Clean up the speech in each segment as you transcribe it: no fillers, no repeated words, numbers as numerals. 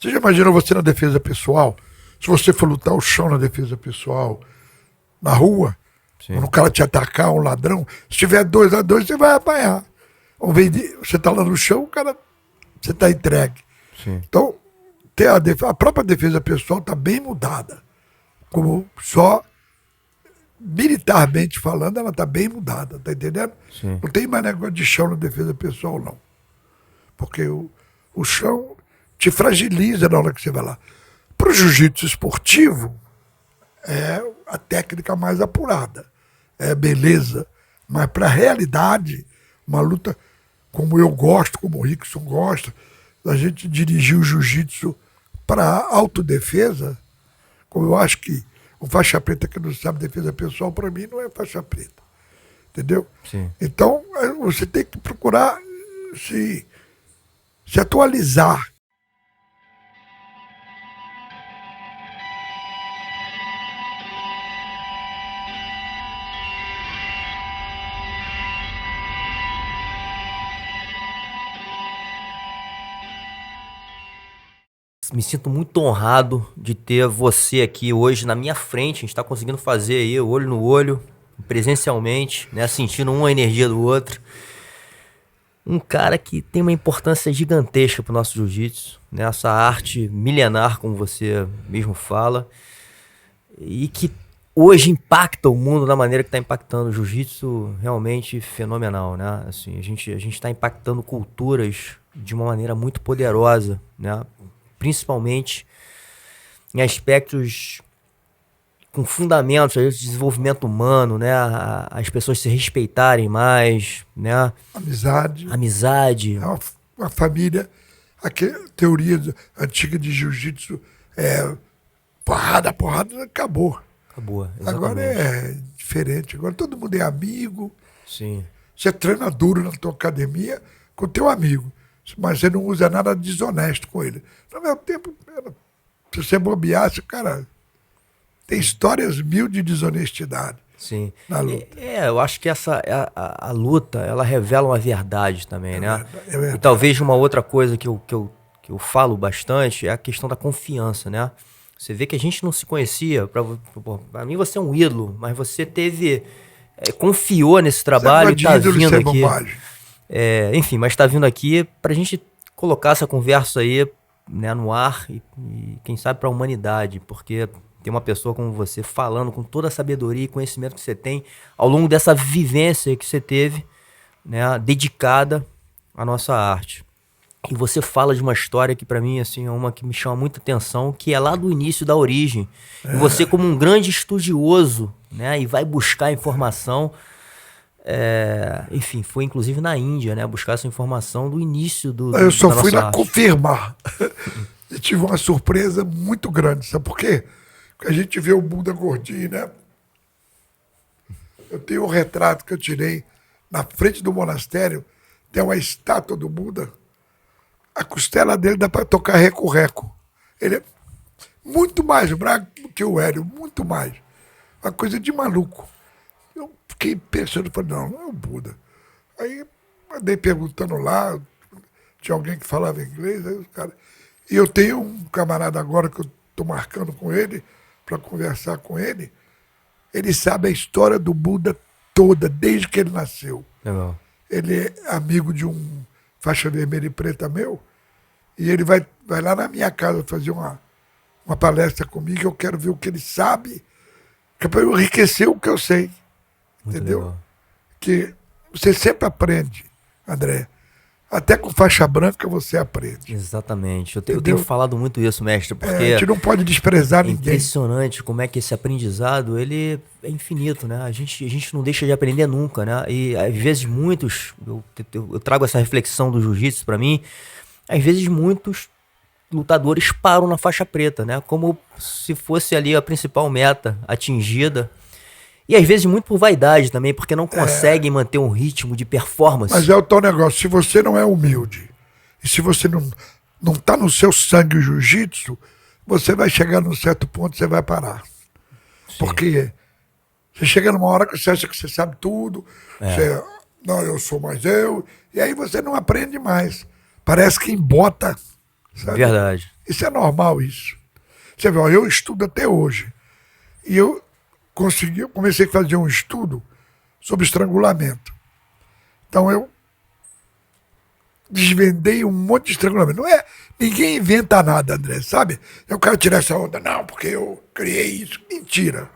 Você já imaginou você na defesa pessoal? Se você for lutar o chão na defesa pessoal, na rua, Sim. quando o cara te atacar, um ladrão, se tiver 2-2, você vai apanhar. Ao invés de você tá lá no chão, o cara, você tá entregue. Sim. Então, a própria defesa pessoal está bem mudada. Como só militarmente falando, ela está bem mudada, tá entendendo? Sim. Não tem mais negócio de chão na defesa pessoal, não. Porque o chão te fragiliza na hora que você vai lá. Para o jiu-jitsu esportivo, é a técnica mais apurada. É beleza. Mas para a realidade, uma luta como eu gosto, como o Rickson gosta, a gente dirigir o jiu-jitsu para autodefesa, como eu acho que o faixa preta que não sabe defesa pessoal, para mim, não é faixa preta. Entendeu? Sim. Então, você tem que procurar se atualizar. Me sinto muito honrado de ter você aqui hoje na minha frente. A gente está conseguindo fazer aí, olho no olho, presencialmente, né? Sentindo uma energia do outro. Um cara que tem uma importância gigantesca para o nosso jiu-jitsu, né? Essa arte milenar, como você mesmo fala, e que hoje impacta o mundo da maneira que está impactando. O jiu-jitsu realmente fenomenal, né? Assim, a gente está impactando culturas de uma maneira muito poderosa, né? Principalmente em aspectos com fundamentos, às vezes, de desenvolvimento humano, né? As pessoas se respeitarem mais, né? Amizade. É uma família. Aquela teoria antiga de jiu-jitsu é porrada, acabou. Acabou, exatamente. Agora é diferente. Agora todo mundo é amigo. Sim. Você treina duro na tua academia com o teu amigo, mas você não usa nada desonesto com ele. No meu tempo, se você bobeasse, o cara tem histórias mil de desonestidade. Sim. Na luta. Eu acho que a luta, ela revela uma verdade também, né? Verdade. E talvez uma outra coisa que eu falo bastante é a questão da confiança, né? Você vê que a gente não se conhecia, pra mim você é um ídolo, mas você confiou nesse trabalho e tá vindo aqui. Enfim, mas tá vindo aqui pra gente colocar essa conversa aí, né, no ar e quem sabe pra humanidade, porque tem uma pessoa como você falando com toda a sabedoria e conhecimento que você tem ao longo dessa vivência que você teve, né, dedicada à nossa arte. E você fala de uma história que pra mim assim, é uma que me chama muita atenção, que é lá do início da origem. E você como um grande estudioso, né, e vai buscar informação, enfim, foi inclusive na Índia, né, buscar essa informação do início Eu só da fui nossa lá arte. confirmar. Eu tive uma surpresa muito grande, sabe por quê? Porque a gente vê o Buda gordinho, né? Eu tenho um retrato que eu tirei na frente do monastério, tem uma estátua do Buda. A costela dele dá para tocar reco-reco. Ele é muito mais branco que o Hélio, muito mais. Uma coisa de maluco. Eu fiquei pensando, falei, não é o Buda. Aí andei perguntando lá, tinha alguém que falava inglês, aí os caras... E eu tenho um camarada agora que eu estou marcando com ele, para conversar com ele. Ele sabe a história do Buda toda, desde que ele nasceu. Legal. Ele é amigo de um faixa vermelha e preta meu, e ele vai lá na minha casa fazer uma palestra comigo, eu quero ver o que ele sabe, que é para eu enriquecer o que eu sei. Muito entendeu? legal. Que você sempre aprende, André. Até com faixa branca você aprende. Exatamente. Eu tenho falado muito isso, mestre, porque a gente não pode desprezar ninguém. Impressionante como é que esse aprendizado, ele é infinito, né? A gente não deixa de aprender nunca, né? E às vezes muitos, eu trago essa reflexão do jiu-jitsu pra mim, às vezes muitos lutadores param na faixa preta, né? Como se fosse ali a principal meta atingida. E às vezes muito por vaidade também, porque não conseguem manter um ritmo de performance. Mas é o tal negócio, se você não é humilde, e se você não tá no seu sangue o jiu-jitsu, você vai chegar num certo ponto e você vai parar. Sim. Porque você chega numa hora que você acha que você sabe tudo, você, não, eu sou mais eu, e aí você não aprende mais. Parece que embota sabe? Verdade. Isso é normal, isso. Você vê, ó, eu estudo até hoje. E eu comecei a fazer um estudo sobre estrangulamento. Então eu desvendei um monte de estrangulamento. Não é, ninguém inventa nada, André, sabe? Eu quero tirar essa onda, não, porque eu criei isso. Mentira.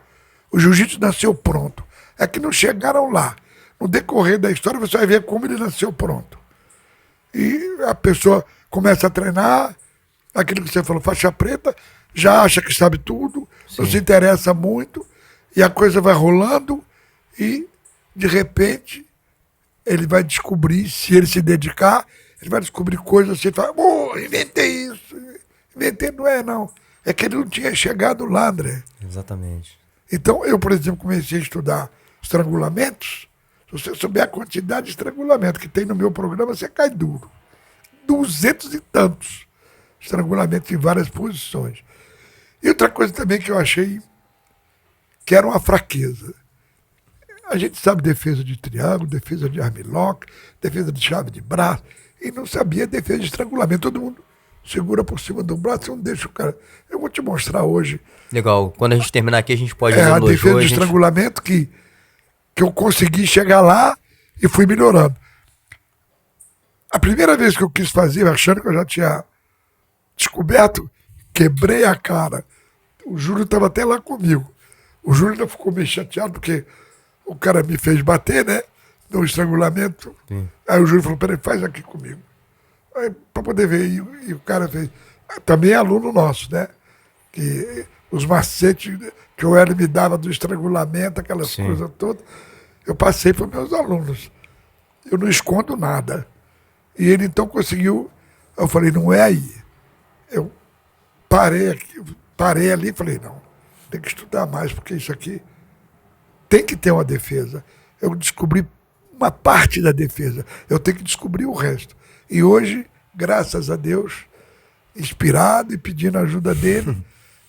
O jiu-jitsu nasceu pronto. É que não chegaram lá. No decorrer da história você vai ver como ele nasceu pronto. E a pessoa começa a treinar, aquilo que você falou, faixa preta, já acha que sabe tudo, não se interessa muito, e a coisa vai rolando, e de repente ele vai descobrir, se ele se dedicar, ele vai descobrir coisas assim, fala, inventei isso. Inventei, não é não. É que ele não tinha chegado lá, André. Exatamente. Então, eu, por exemplo, comecei a estudar estrangulamentos. Se você souber a quantidade de estrangulamento que tem no meu programa, você cai duro. 200 e tantos estrangulamentos em várias posições. E outra coisa também que eu achei que era uma fraqueza. A gente sabe defesa de triângulo, defesa de armlock, defesa de chave de braço, e não sabia defesa de estrangulamento. Todo mundo segura por cima do braço e não deixa o cara. Eu vou te mostrar hoje. Legal. Quando a gente terminar aqui, a gente pode a no defesa dojo, de estrangulamento que eu consegui chegar lá e fui melhorando. A primeira vez que eu quis fazer, achando que eu já tinha descoberto, quebrei a cara. O Júlio estava até lá comigo. O Júlio ainda ficou meio chateado porque o cara me fez bater, né? No estrangulamento. Sim. Aí o Júlio falou, peraí, faz aqui comigo. Para poder ver. E o cara fez. Também é aluno nosso, né? Que os macetes que o Hélio me dava do estrangulamento, aquelas coisas todas, eu passei para meus alunos. Eu não escondo nada. E ele então conseguiu. Eu falei, não é aí. Eu parei ali e falei, não, tem que estudar mais, porque isso aqui tem que ter uma defesa. Eu descobri uma parte da defesa, eu tenho que descobrir o resto. E hoje, graças a Deus, inspirado e pedindo ajuda dele,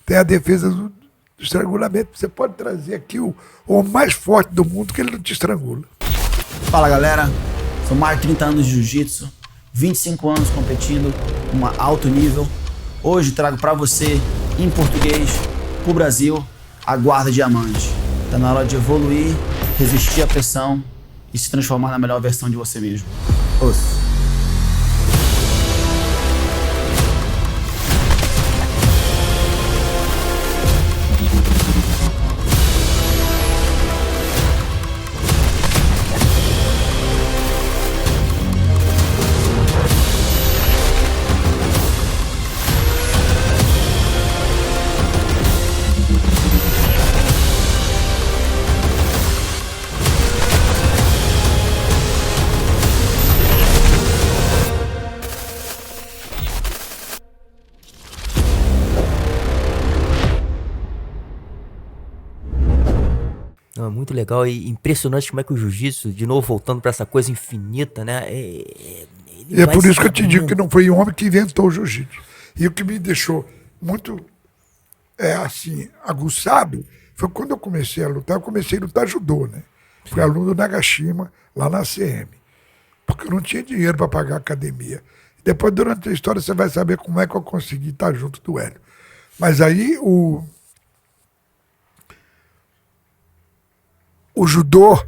tem a defesa do estrangulamento. Você pode trazer aqui o mais forte do mundo, que ele não te estrangula. Fala, galera. São mais de 30 anos de jiu-jitsu, 25 anos competindo em alto nível. Hoje trago para você, em português, pro Brasil, a guarda diamante. Tá na hora de evoluir, resistir à pressão e se transformar na melhor versão de você mesmo. Ouça. Muito legal e impressionante como é que o jiu-jitsu, de novo voltando para essa coisa infinita, né? E é por isso que eu te digo que não foi um homem que inventou o jiu-jitsu. E o que me deixou muito assim, aguçado foi quando eu comecei a lutar. Eu comecei a lutar judô, né? Fui aluno do Nagashima, lá na CM. Porque eu não tinha dinheiro para pagar a academia. Depois, durante a história, você vai saber como é que eu consegui estar junto do Hélio. Mas aí o judô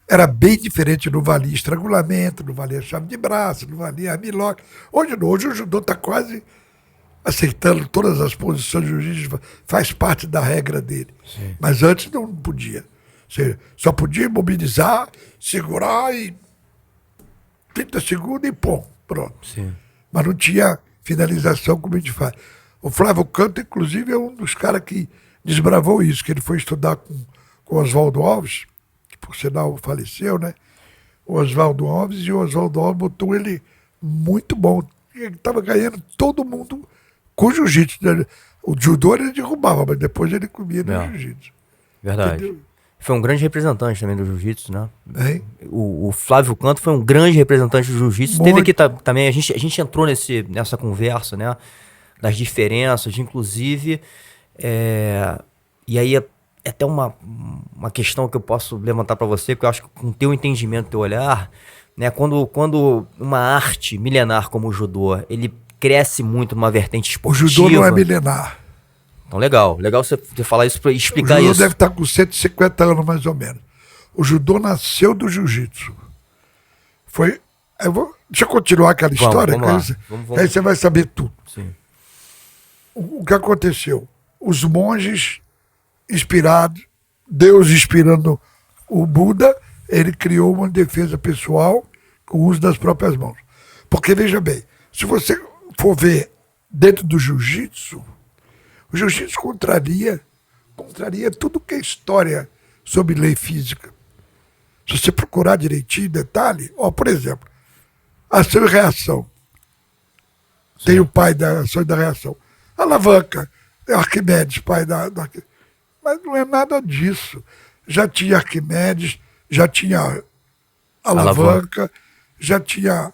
era bem diferente, não valia estrangulamento, não valia chave de braço, não valia armlock. Hoje não, hoje o judô está quase aceitando todas as posições do jiu-jitsu, faz parte da regra dele. Sim. Mas antes não podia. Você só podia imobilizar, segurar e 30 segundos e pô, pronto. Sim. Mas não tinha finalização como a gente faz. O Flávio Canto, inclusive, é um dos caras que desbravou isso, que ele foi estudar com o Oswaldo Alves, que por sinal faleceu, né? O Oswaldo Alves, e o Oswaldo Alves botou ele muito bom. Ele estava ganhando todo mundo com jiu-jitsu. O judô ele derrubava, mas depois ele comia no jiu-jitsu. Verdade. Entendeu? Foi um grande representante também do jiu-jitsu, né? O Flávio Canto foi um grande representante do jiu-jitsu. Teve aqui também, a gente entrou nessa conversa, né? Das diferenças, inclusive. E aí é até uma questão que eu posso levantar para você, que eu acho que com o teu entendimento, teu olhar, né, quando uma arte milenar como o judô, ele cresce muito numa vertente O esportiva. judô não é milenar. Então, legal você falar isso pra O explicar judô isso. deve estar com 150 anos, mais ou menos. O judô nasceu do jiu-jitsu. Deixa eu continuar aquela história, vamos lá. que Vamos. aí você vai saber tudo. Sim. O que aconteceu? Os monges inspirados, Deus inspirando o Buda, ele criou uma defesa pessoal com o uso das próprias mãos. Porque, veja bem, se você for ver dentro do jiu-jitsu, o jiu-jitsu contraria tudo que é história sobre lei física. Se você procurar direitinho, detalhe, por exemplo, ação e reação. Tem o pai da ação e da reação. Alavanca, é Arquimedes, pai da... Mas não é nada disso. Já tinha Arquimedes, já tinha alavanca, já tinha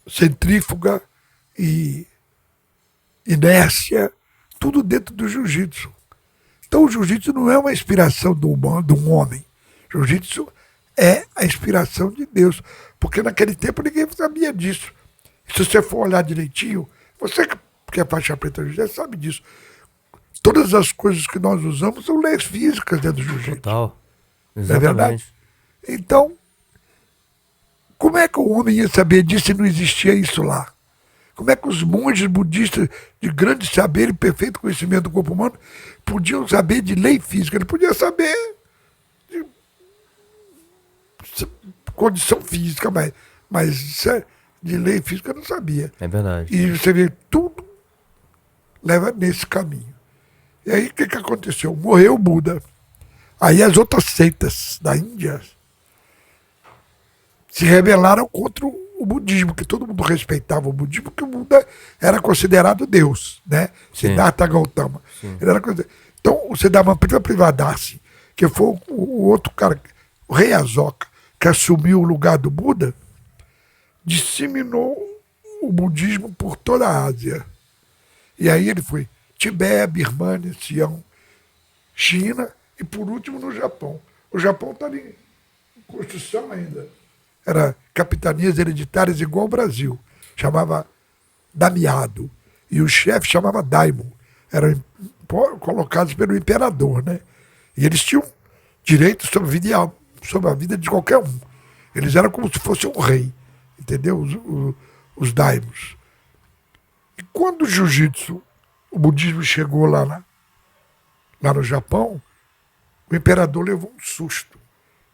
centrífuga e inércia, tudo dentro do jiu-jitsu. Então o jiu-jitsu não é uma inspiração de um homem. O jiu-jitsu é a inspiração de Deus. Porque naquele tempo ninguém sabia disso. Se você for olhar direitinho, você que é faixa preta já sabe disso. Todas as coisas que nós usamos são leis físicas dentro do jiu-jitsu. Total. Não é verdade? Exatamente. Então, como é que o homem ia saber disso se não existia isso lá? Como é que os monges budistas de grande saber e perfeito conhecimento do corpo humano podiam saber de lei física? Ele podia saber de condição física, mas de lei física não sabia. É verdade. E você vê, tudo leva nesse caminho. E aí o que aconteceu? Morreu o Buda. Aí as outras seitas da Índia se rebelaram contra o budismo, que todo mundo respeitava o budismo, porque o Buda era considerado Deus, né? Siddhartha Gautama. Ele era Então, o Siddhartha Privadasi, que foi o outro cara, o rei Asoka, que assumiu o lugar do Buda, disseminou o budismo por toda a Ásia. E aí ele foi Tibete, Birmania, Sião, China e, por último, no Japão. O Japão está em construção ainda. Era capitanias hereditárias igual ao Brasil. Chamava Damiado. E o chefe chamava Daimon. Eram colocados pelo imperador, né? E eles tinham direito sobre a vida de qualquer um. Eles eram como se fosse um rei. Entendeu? Os daimons. E quando o jiu-jitsu, o budismo chegou lá no Japão, o imperador levou um susto.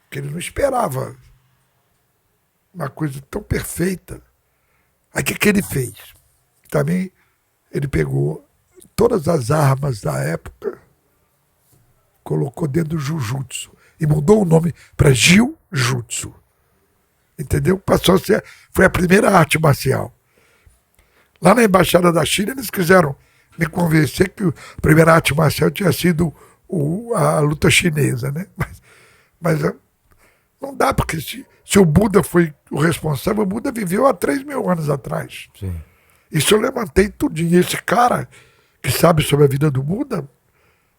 Porque ele não esperava uma coisa tão perfeita. Aí o que ele fez? Também ele pegou todas as armas da época, colocou dentro do Jujutsu e mudou o nome para Jiu-Jutsu. Entendeu? Passou a ser, foi a primeira arte marcial. Lá na Embaixada da China, eles quiseram me convencer que a primeira arte marcial tinha sido a luta chinesa, né? Mas não dá, porque se o Buda foi o responsável, o Buda viveu há 3.000 anos atrás. Sim. Isso eu levantei tudinho. E esse cara que sabe sobre a vida do Buda,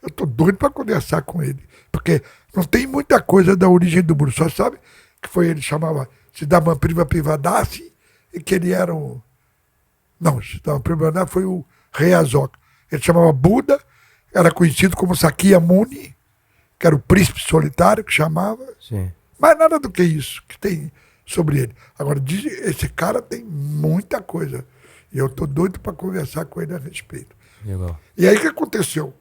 eu tô doido para conversar com ele. Porque não tem muita coisa da origem do Buda. Só sabe que foi ele, chamava Siddhartha Privadasi, e que ele era o... Não, Siddhartha Privadasi foi o rei Asoka. Ele chamava Buda, era conhecido como Sakyamuni, que era o príncipe solitário, que chamava. Sim. Mas nada do que isso que tem sobre ele. Agora, esse cara tem muita coisa. E eu tô doido para conversar com ele a respeito. Legal. E aí o que aconteceu?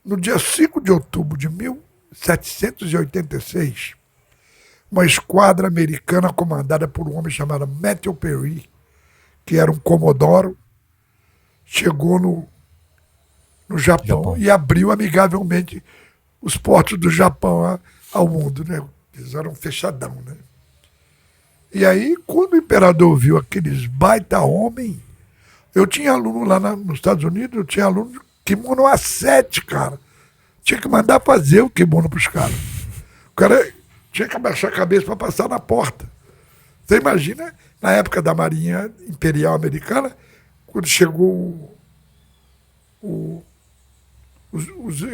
No dia 5 de outubro de 1786, uma esquadra americana comandada por um homem chamado Matthew Perry, que era um comodoro, chegou no Japão e abriu amigavelmente os portos do Japão ao mundo, né? Eles eram fechadão, né? E aí, quando o imperador viu aqueles baita homem, eu tinha aluno lá nos Estados Unidos, eu tinha aluno de kimono A7, cara. Tinha que mandar fazer o kimono pros caras. O cara tinha que abaixar a cabeça para passar na porta. Você imagina, na época da Marinha Imperial Americana, quando chegou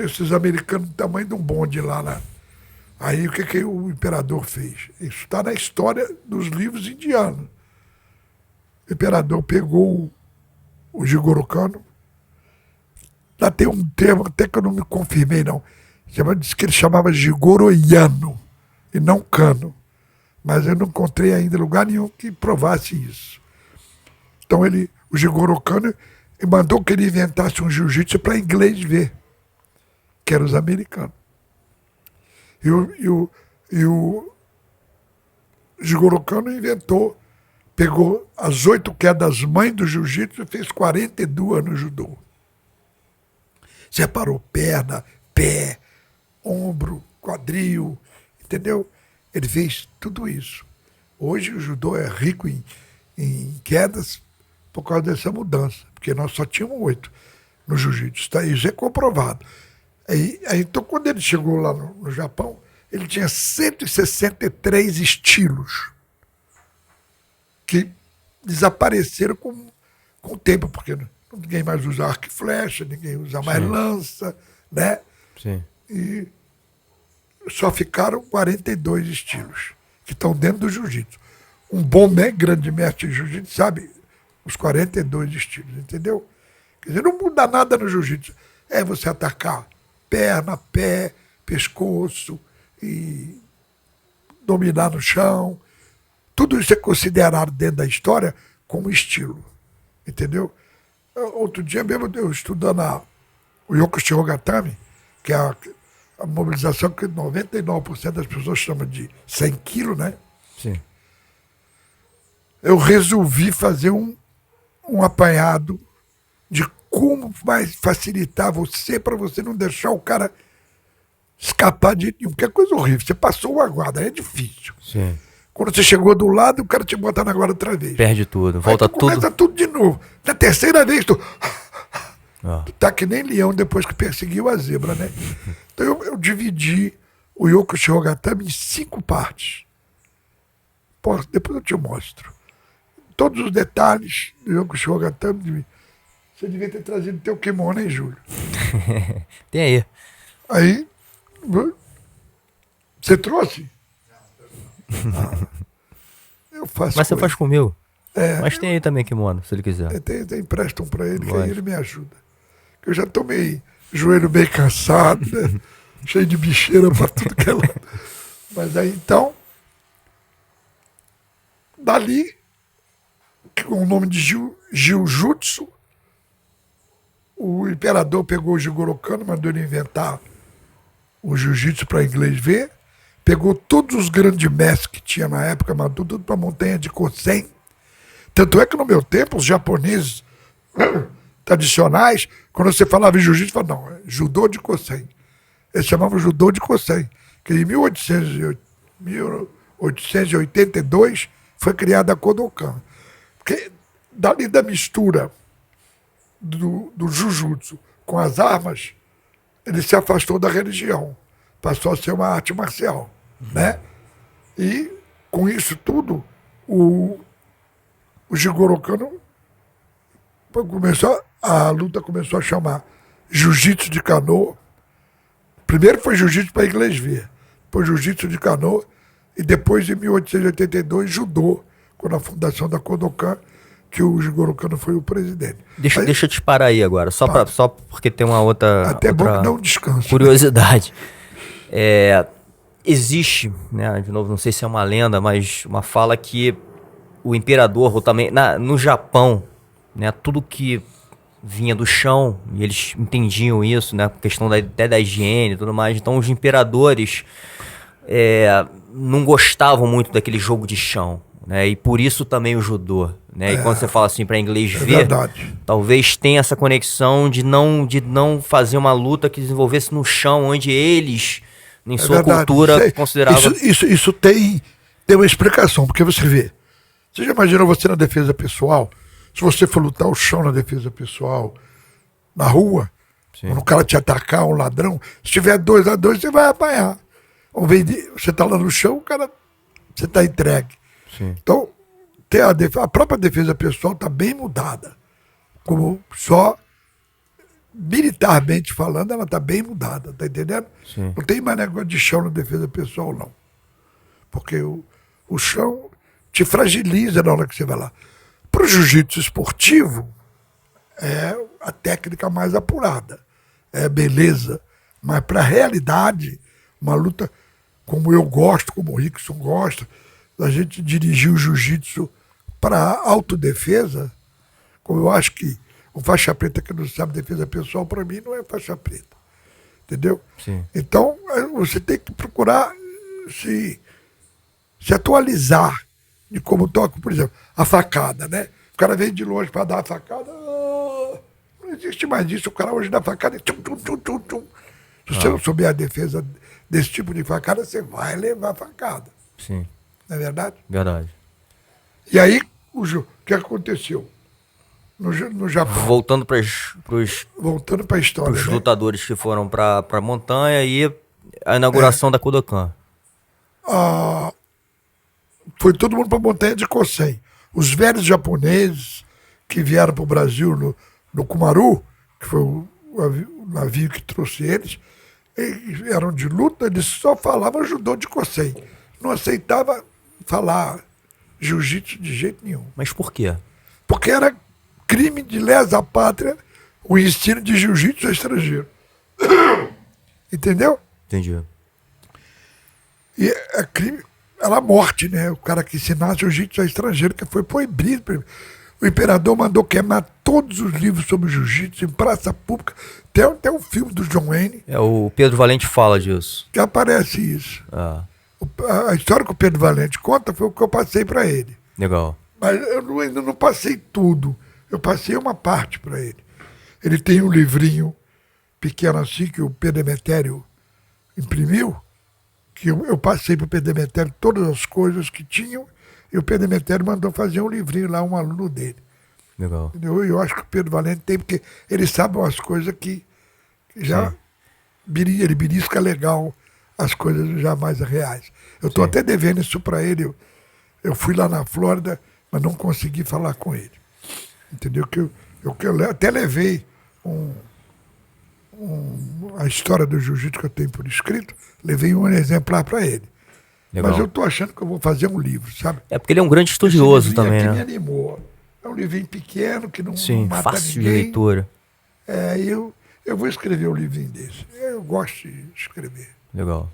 esses americanos do tamanho de um bonde lá, né? Aí o que o imperador fez? Isso está na história dos livros indianos. O imperador pegou o Jigoro Kano. Lá tem um termo, até que eu não me confirmei, não. Diz que ele chamava Jigoroiano e não Kano. Mas eu não encontrei ainda lugar nenhum que provasse isso. Então o Jigoro Kano mandou que ele inventasse um jiu-jitsu para inglês ver, que eram os americanos. E o Jigoro Kano pegou as 8 quedas mães do jiu-jitsu e fez 42 no judô. Separou perna, pé, ombro, quadril, entendeu? Ele fez tudo isso. Hoje o judô é rico em quedas por causa dessa mudança, porque nós só tínhamos 8 no jiu-jitsu. Tá? Isso é comprovado. Então, quando ele chegou lá no Japão, ele tinha 163 estilos que desapareceram com o tempo, porque ninguém mais usa arco e flecha, ninguém usa mais lança, né? Sim. E só ficaram 42 estilos que estão dentro do jiu-jitsu. Um bom grande mestre de jiu-jitsu sabe os 42 estilos, entendeu? Quer dizer, não muda nada no jiu-jitsu. É você atacar perna, pé, pescoço e dominar no chão. Tudo isso é considerado dentro da história como estilo, entendeu? Outro dia mesmo eu estudando o Yokushirogatame, que é a mobilização que 99% das pessoas chamam de 100 quilos, né? Sim. Eu resolvi fazer um apanhado de como vai facilitar você para você não deixar o cara escapar de nenhum, porque é coisa horrível. Você passou uma guarda, é difícil. Sim. Quando você chegou do lado, o cara te bota na guarda outra vez. Perde tudo, volta tudo. Começa tudo de novo. Na terceira vez, tu tá que nem leão depois que perseguiu a zebra, né? Então eu dividi o Yokushirogatame em 5 partes. Pô, depois eu te mostro. Todos os detalhes do Yokushirogatame. Você devia ter trazido teu kimono, hein, Júlio? Tem aí. Aí, você trouxe? Eu faço. Mas você faz comigo. É, Mas tem aí também kimono, se ele quiser. Emprestam pra ele, que Lógico. aí ele me ajuda. Eu já tô joelho meio cansado, né? Cheio de bicheira pra tudo que é lado. Mas aí então, dali, com o nome de Jiu-Jutsu, o imperador pegou o Jigoro Kano, mandou ele inventar o jiu-jitsu para inglês ver, pegou todos os grandes mestres que tinha na época, mandou tudo para a montanha de Kosen. Tanto é que no meu tempo, os japoneses tradicionais, quando você falava em jiu-jitsu, falavam, não, é judô de Kosen. Eles chamavam judô de Kosen, que em 1882 foi criada a Kodokan. Porque dali da mistura do Jujutsu com as armas, ele se afastou da religião, passou a ser uma arte marcial, né? E com isso tudo, o Jigoro Kano a luta começou a chamar Jiu-Jitsu de Kano. Primeiro foi Jiu-Jitsu para inglês ver, depois Jiu-Jitsu de Kano, e depois, em 1882, Judô, quando a fundação da Kodokan, que o Jigoro Kano foi o presidente. Deixa eu te parar aí agora, só porque tem uma outra, até outra bom que dá um descanso. curiosidade. Existe, né, de novo, não sei se é uma lenda, mas uma fala que o imperador, ou também no Japão, né, tudo que vinha do chão, e eles entendiam isso, né, questão até da higiene e tudo mais, então os imperadores não gostavam muito daquele jogo de chão, né, e por isso também o judô, né, e quando você fala assim para inglês ver, verdade. Talvez tenha essa conexão de não fazer uma luta que desenvolvesse no chão, onde eles, em sua verdade. cultura, consideravam... Isso tem uma explicação, porque você vê, você já imaginou você na defesa pessoal? Se você for lutar o chão na defesa pessoal, na rua, quando o cara te atacar, um ladrão, se tiver 2 a 2, você vai apanhar. Ao invés de você tá lá no chão, você tá entregue. Sim. Então, a própria defesa pessoal está bem mudada. Como só militarmente falando, ela está bem mudada, tá entendendo? Sim. Não tem mais negócio de chão na defesa pessoal, não. Porque o chão te fragiliza na hora que você vai lá. Para o jiu-jitsu esportivo, é a técnica mais apurada, é beleza. Mas para a realidade, uma luta como eu gosto, como o Rickson gosta, a gente dirigir o jiu-jitsu para autodefesa, como eu acho que o faixa preta que não sabe defesa pessoal, para mim, não é faixa preta. Entendeu? Sim. Então, você tem que procurar se atualizar de como toca, por exemplo, a facada, né? O cara vem de longe para dar a facada, não existe mais isso. O cara hoje dá facada e tchum, tchum, tchum, tchum, tchum. Se você não souber a defesa desse tipo de facada, você vai levar a facada. Sim. Não é verdade? Verdade. E aí, o que aconteceu no Japão? Voltando para os Voltando para a história, né? lutadores que foram para a montanha e a inauguração da Kodokan. Foi todo mundo para a montanha de Kosen. Os velhos japoneses que vieram para o Brasil no Kumaru, que foi o navio que trouxe eles eram de luta, eles só falavam judô de Kosen. Não aceitava falar jiu-jitsu de jeito nenhum. Mas por quê? Porque era crime de lesa pátria o ensino de jiu-jitsu a estrangeiro. Entendeu? Entendi. E é crime, era morte, né? O cara que ensinasse jiu-jitsu a estrangeiro, que foi proibido. O imperador mandou queimar todos os livros sobre jiu-jitsu em praça pública. Tem um filme do John Wayne. O Pedro Valente fala disso. Que aparece isso. Ah, A história que o Pedro Valente conta foi o que eu passei para ele. legal. Mas eu ainda não passei tudo. Eu passei uma parte para ele. Ele tem um livrinho pequeno assim que o Pedro Demetério imprimiu, que eu passei para o Pedro Demetério todas as coisas que tinham, e o Pedro Demetério mandou fazer um livrinho lá, um aluno dele. Legal. Entendeu? Eu acho que o Pedro Valente tem, porque ele sabe umas coisas que já ele belisca legal as coisas já mais reais. Eu estou até devendo isso para ele. Eu fui lá na Flórida, mas não consegui falar com ele. Entendeu? Que eu até levei a história do jiu-jitsu que eu tenho por escrito, levei um exemplar para ele. Legal. Mas eu estou achando que eu vou fazer um livro, sabe? É porque ele é um grande estudioso Esse livrinho também, aqui né? me animou. É um livrinho pequeno que não Sim, mata fácil de ninguém. leitura. Eu vou escrever um livrinho desse. Eu gosto de escrever. Legal.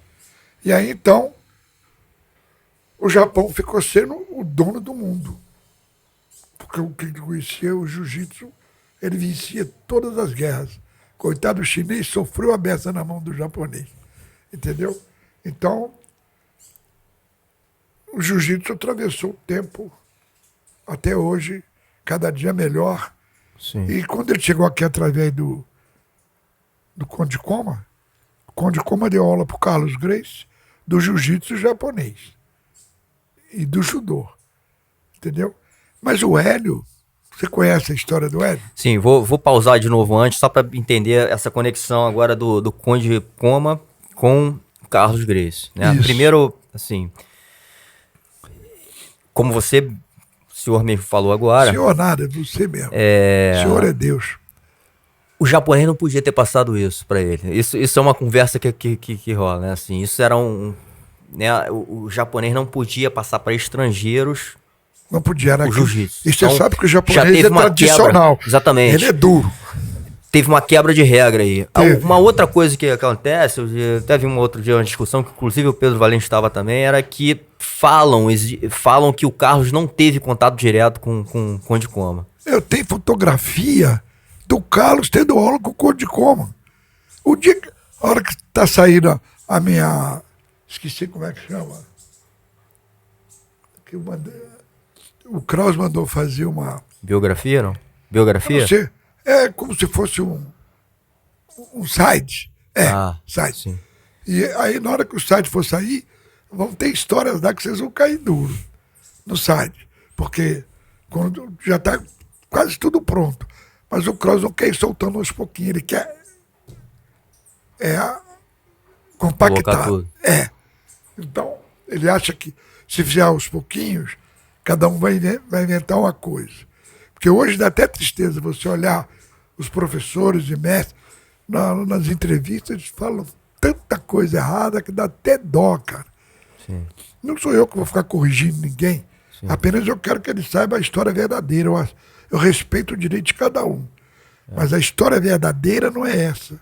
E aí, então, o Japão ficou sendo o dono do mundo. Porque o que conhecia o jiu-jitsu, ele vencia todas as guerras. Coitado, o chinês sofreu a beça na mão do japonês. Entendeu? Então, o jiu-jitsu atravessou o tempo até hoje, cada dia melhor. Sim. E quando ele chegou aqui através do Conde Koma, o Conde Koma deu aula para o Carlos Gracie do jiu-jitsu japonês e do judô. Entendeu? Mas o Hélio, você conhece a história do Hélio? Sim, vou pausar de novo antes, só para entender essa conexão agora do Conde Koma com Carlos Gracie, né? Isso. Primeiro, assim, como o senhor me falou agora, Senhor nada, você mesmo. O senhor é Deus. o japonês não podia ter passado isso para ele. Isso é uma conversa que rola, né? Assim, isso era né? O japonês não podia passar para estrangeiros Não podia, né? o jiu-jitsu. E você Então, sabe que o já japonês teve é uma tradicional. quebra. Exatamente. Ele é duro. Teve uma quebra de regra aí. Teve. Uma outra coisa que acontece, eu até vi um outro dia uma discussão, que inclusive o Pedro Valente estava também, era que falam que o Carlos não teve contato direto com o Conde Koma. Eu tenho fotografia do Carlos tendo aula com o Conde Koma. A hora que tá saindo a minha... Esqueci como é que chama. Que o Kraus mandou fazer uma... Biografia, não? Eu Biografia? não sei, é como se fosse um site. Site. Sim. E aí, na hora que o site for sair, vão ter histórias lá que vocês vão cair duro no site. Porque quando já está quase tudo pronto. Mas o Kraus não quer ir soltando aos pouquinhos, ele quer compactar. Colocar tudo. Então, ele acha que se fizer aos pouquinhos, cada um vai inventar uma coisa. Porque hoje dá até tristeza você olhar os professores e mestres nas entrevistas, eles falam tanta coisa errada que dá até dó, cara. Sim. Não sou eu que vou ficar corrigindo ninguém. Apenas eu quero que ele saiba a história verdadeira. Eu respeito o direito de cada um. Mas a história verdadeira não é essa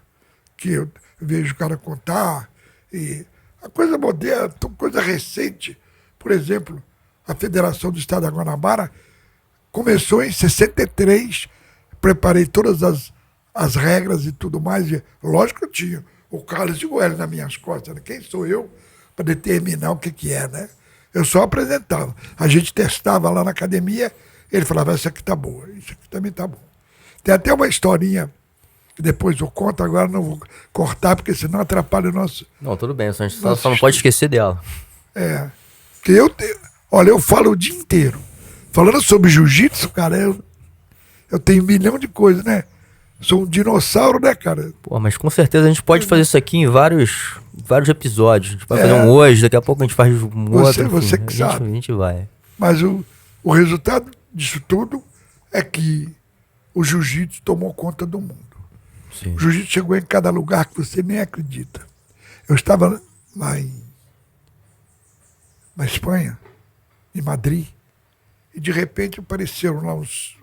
que eu vejo o cara contar. E a coisa moderna, coisa recente, por exemplo, a Federação do Estado da Guanabara começou em 63, preparei todas as regras e tudo mais. E, lógico que eu tinha o Carlos de Goelli nas minhas costas, né? Quem sou eu para determinar o que é, né? Eu só apresentava. A gente testava lá na academia, ele falava, essa aqui tá boa, isso aqui também tá bom. Tem até uma historinha que depois eu conto, agora não vou cortar, porque senão atrapalha o nosso... Não, tudo bem, a gente só não pode esquecer dela. É, que olha, eu falo o dia inteiro. Falando sobre jiu-jitsu, cara, eu tenho 1 milhão de coisas, né? Sou um dinossauro, né, cara? Pô, mas com certeza a gente pode fazer isso aqui em vários episódios. A gente vai fazer um hoje, daqui a pouco a gente faz um outro. Você que sabe. A gente vai. Mas o resultado disso tudo é que o jiu-jitsu tomou conta do mundo. Sim. O jiu-jitsu chegou em cada lugar que você nem acredita. Eu estava lá na Espanha, em Madrid, e de repente apareceram lá uns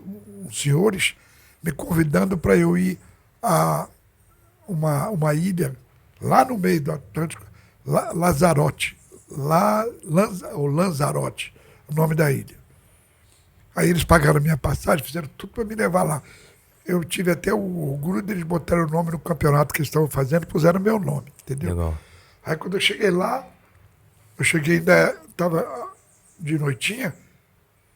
senhores me convidando para eu ir a uma ilha lá no meio do Atlântico, Lanzarote, Lanzarote, o nome da ilha. Aí eles pagaram a minha passagem, fizeram tudo para me levar lá. Eu tive até o orgulho deles botarem o nome no campeonato que eles estavam fazendo, puseram meu nome, entendeu? Legal. Aí quando eu cheguei lá, ainda estava de noitinha,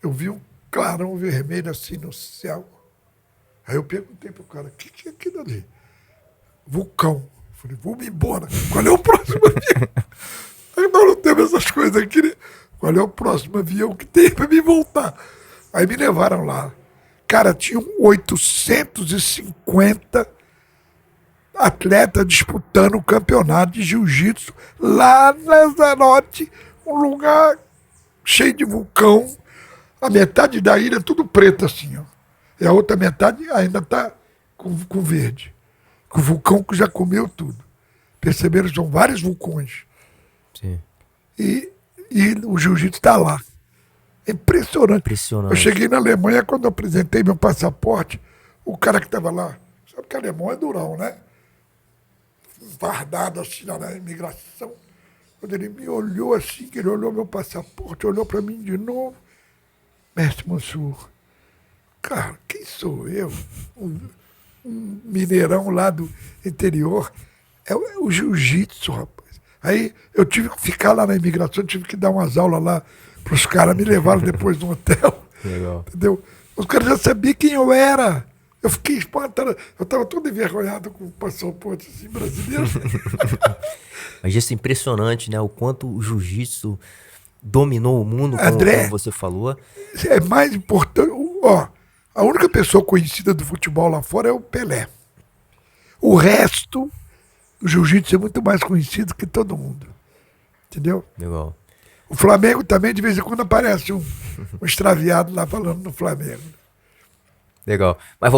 eu vi um clarão vermelho assim no céu. Aí eu perguntei pro cara, o que é aquilo ali? Vulcão. Falei, vamos embora. Qual é o próximo avião? Aí nós não temos essas coisas aqui, né? Qual é o próximo avião que tem para me voltar? Aí me levaram lá. Cara, tinham 850 atletas disputando o campeonato de jiu-jitsu lá na Lanzarote, um lugar cheio de vulcão. A metade da ilha é tudo preto assim, ó. E a outra metade ainda está com verde. O vulcão que já comeu tudo. Perceberam que são vários vulcões. Sim. E o jiu-jitsu está lá. É impressionante. Eu cheguei na Alemanha, quando eu apresentei meu passaporte, o cara que estava lá, sabe que alemão é durão, né? Fardado assim na imigração. Quando ele me olhou assim, que ele olhou meu passaporte, olhou para mim de novo. Mestre Mansur, cara, quem sou eu? Um mineirão lá do interior. É o jiu-jitsu, rapaz. Aí eu tive que ficar lá na imigração, tive que dar umas aulas lá para os caras, me levaram depois no hotel. Legal. Entendeu? Os caras já sabiam quem eu era. Eu fiquei espantado. Eu estava todo envergonhado com o passaporte assim, brasileiro. Mas isso é impressionante, né? O quanto o jiu-jitsu dominou o mundo, André, como você falou. É mais importante. Ó, a única pessoa conhecida do futebol lá fora é o Pelé. O resto, o jiu-jitsu é muito mais conhecido que todo mundo. Entendeu? Legal. O Flamengo também, de vez em quando, aparece um extraviado lá falando no Flamengo. Legal. Mas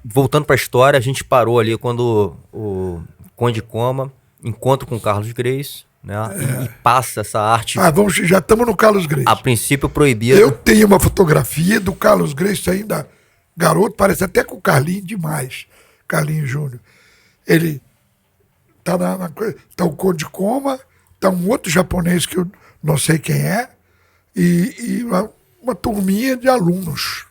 voltando para a história, a gente parou ali quando o Conde Koma encontra com o Carlos Gracie, né? E passa essa arte. Já estamos no Carlos Gracie. A princípio proibida. Eu tenho uma fotografia do Carlos Gracie ainda garoto, parece até com o Carlinhos demais. Carlinhos Júnior. Ele tá tá o Conde Koma, tá um outro japonês que eu não sei quem é, e uma turminha de alunos.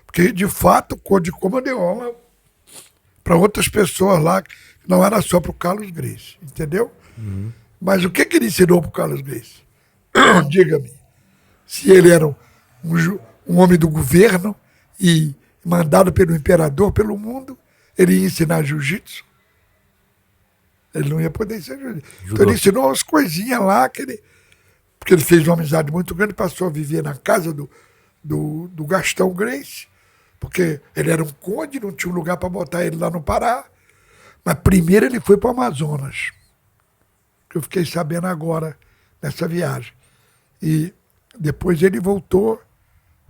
Porque, de fato, o Conde Koma deu aula para outras pessoas lá, não era só para o Carlos Gracie, entendeu? Uhum. Mas o que ele ensinou para o Carlos Gracie? Diga-me. Se ele era um homem do governo e mandado pelo imperador pelo mundo, ele ia ensinar jiu-jitsu? Ele não ia poder ensinar jiu-jitsu. Então ele ensinou umas coisinhas lá, porque ele fez uma amizade muito grande, passou a viver na casa do Gastão Gracie, porque ele era um conde, não tinha um lugar para botar ele lá no Pará. Mas primeiro ele foi para o Amazonas, que eu fiquei sabendo agora nessa viagem. E depois ele voltou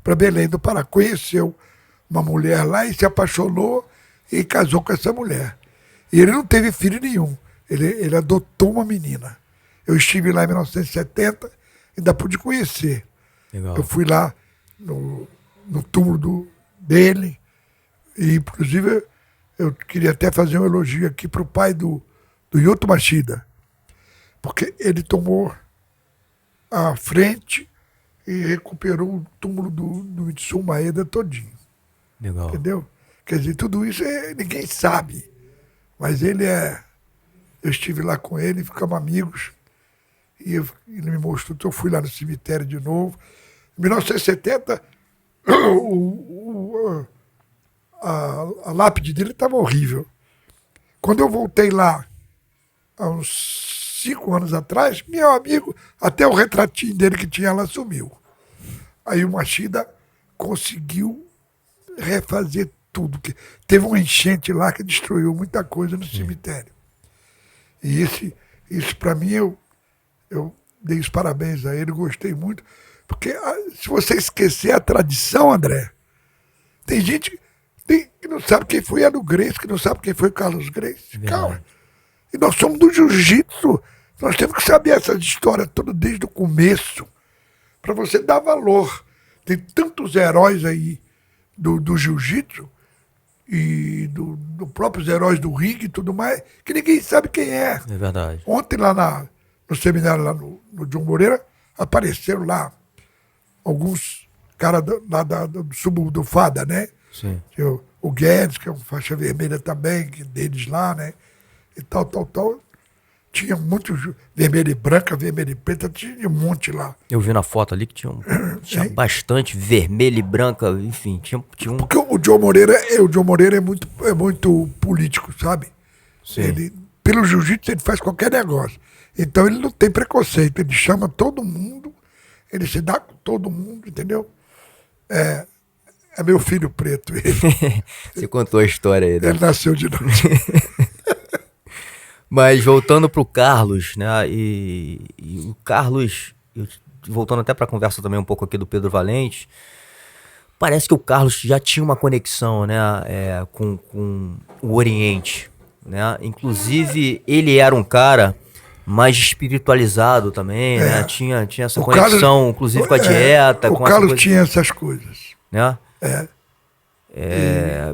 para Belém do Pará. Conheceu uma mulher lá e se apaixonou e casou com essa mulher. E ele não teve filho nenhum. Ele adotou uma menina. Eu estive lá em 1970, ainda pude conhecer. Legal. Eu fui lá no túmulo dele, e inclusive eu queria até fazer um elogio aqui pro pai do Yuto Machida, porque ele tomou a frente e recuperou o túmulo do Mitsui Maeda todinho. Legal. Entendeu? Quer dizer, tudo isso ninguém sabe. Mas ele eu estive lá com ele, ficamos amigos. E ele me mostrou, eu fui lá no cemitério de novo. Em 1970, a lápide dele estava horrível. Quando eu voltei lá, há uns 5 anos atrás, meu amigo, até o retratinho dele que tinha lá sumiu. Aí o Machida conseguiu refazer tudo. Teve uma enchente lá que destruiu muita coisa no cemitério. E isso para mim, eu dei os parabéns a ele, gostei muito. Porque se você esquecer a tradição, André, tem gente que não sabe quem foi Hélio Gracie, que não sabe quem foi Carlos Gracie. Calma. E nós somos do jiu-jitsu. Nós temos que saber essa história toda desde o começo, para você dar valor. Tem tantos heróis aí do jiu-jitsu e do próprios heróis do ringue e tudo mais, que ninguém sabe quem é. É verdade. Ontem lá no seminário lá no John Moreira, apareceram lá alguns caras lá do subúrbio do Fada, né? Sim. O Guedes, que é um faixa vermelha também, deles lá, né? E tal. Tinha muitos vermelho e branca, vermelho e preta, tinha um monte lá. Eu vi na foto ali que tinha bastante vermelho e branca, enfim, tinha um... Porque o John Moreira é muito político, sabe? Sim. Pelo jiu-jitsu ele faz qualquer negócio. Então ele não tem preconceito, ele chama todo mundo, ele se dá com todo mundo, entendeu? É meu filho preto. Você contou a história aí, né? Ele nasceu de novo. Mas voltando pro Carlos, né? E o Carlos, voltando até para a conversa também um pouco aqui do Pedro Valente, parece que o Carlos já tinha uma conexão, né? Com o Oriente, né? Inclusive ele era um cara mais espiritualizado também, né? Tinha essa conexão, Carlos, inclusive com a dieta. O Carlos tinha essas coisas. Né?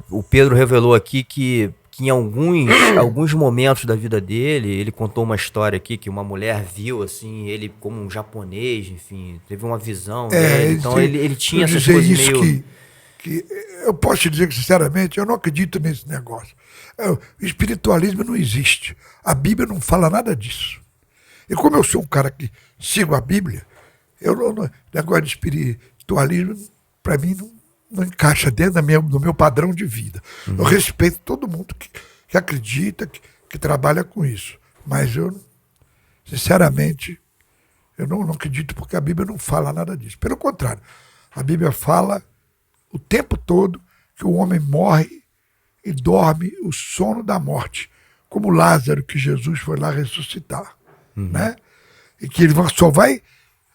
O Pedro revelou aqui que em alguns momentos da vida dele, ele contou uma história aqui que uma mulher viu assim, ele como um japonês, enfim, teve uma visão dele. Então ele tinha essas coisas isso meio... que eu posso te dizer que, sinceramente, eu não acredito nesse negócio. O espiritualismo não existe. A Bíblia não fala nada disso. E como eu sou um cara que sigo a Bíblia, negócio de espiritualismo, para mim, não encaixa dentro do meu padrão de vida. Uhum. Eu respeito todo mundo que acredita, que trabalha com isso. Mas eu, sinceramente, eu não acredito porque a Bíblia não fala nada disso. Pelo contrário, a Bíblia fala o tempo todo que o homem morre e dorme o sono da morte, como Lázaro, que Jesus foi lá ressuscitar. Uhum. Né? E que ele só vai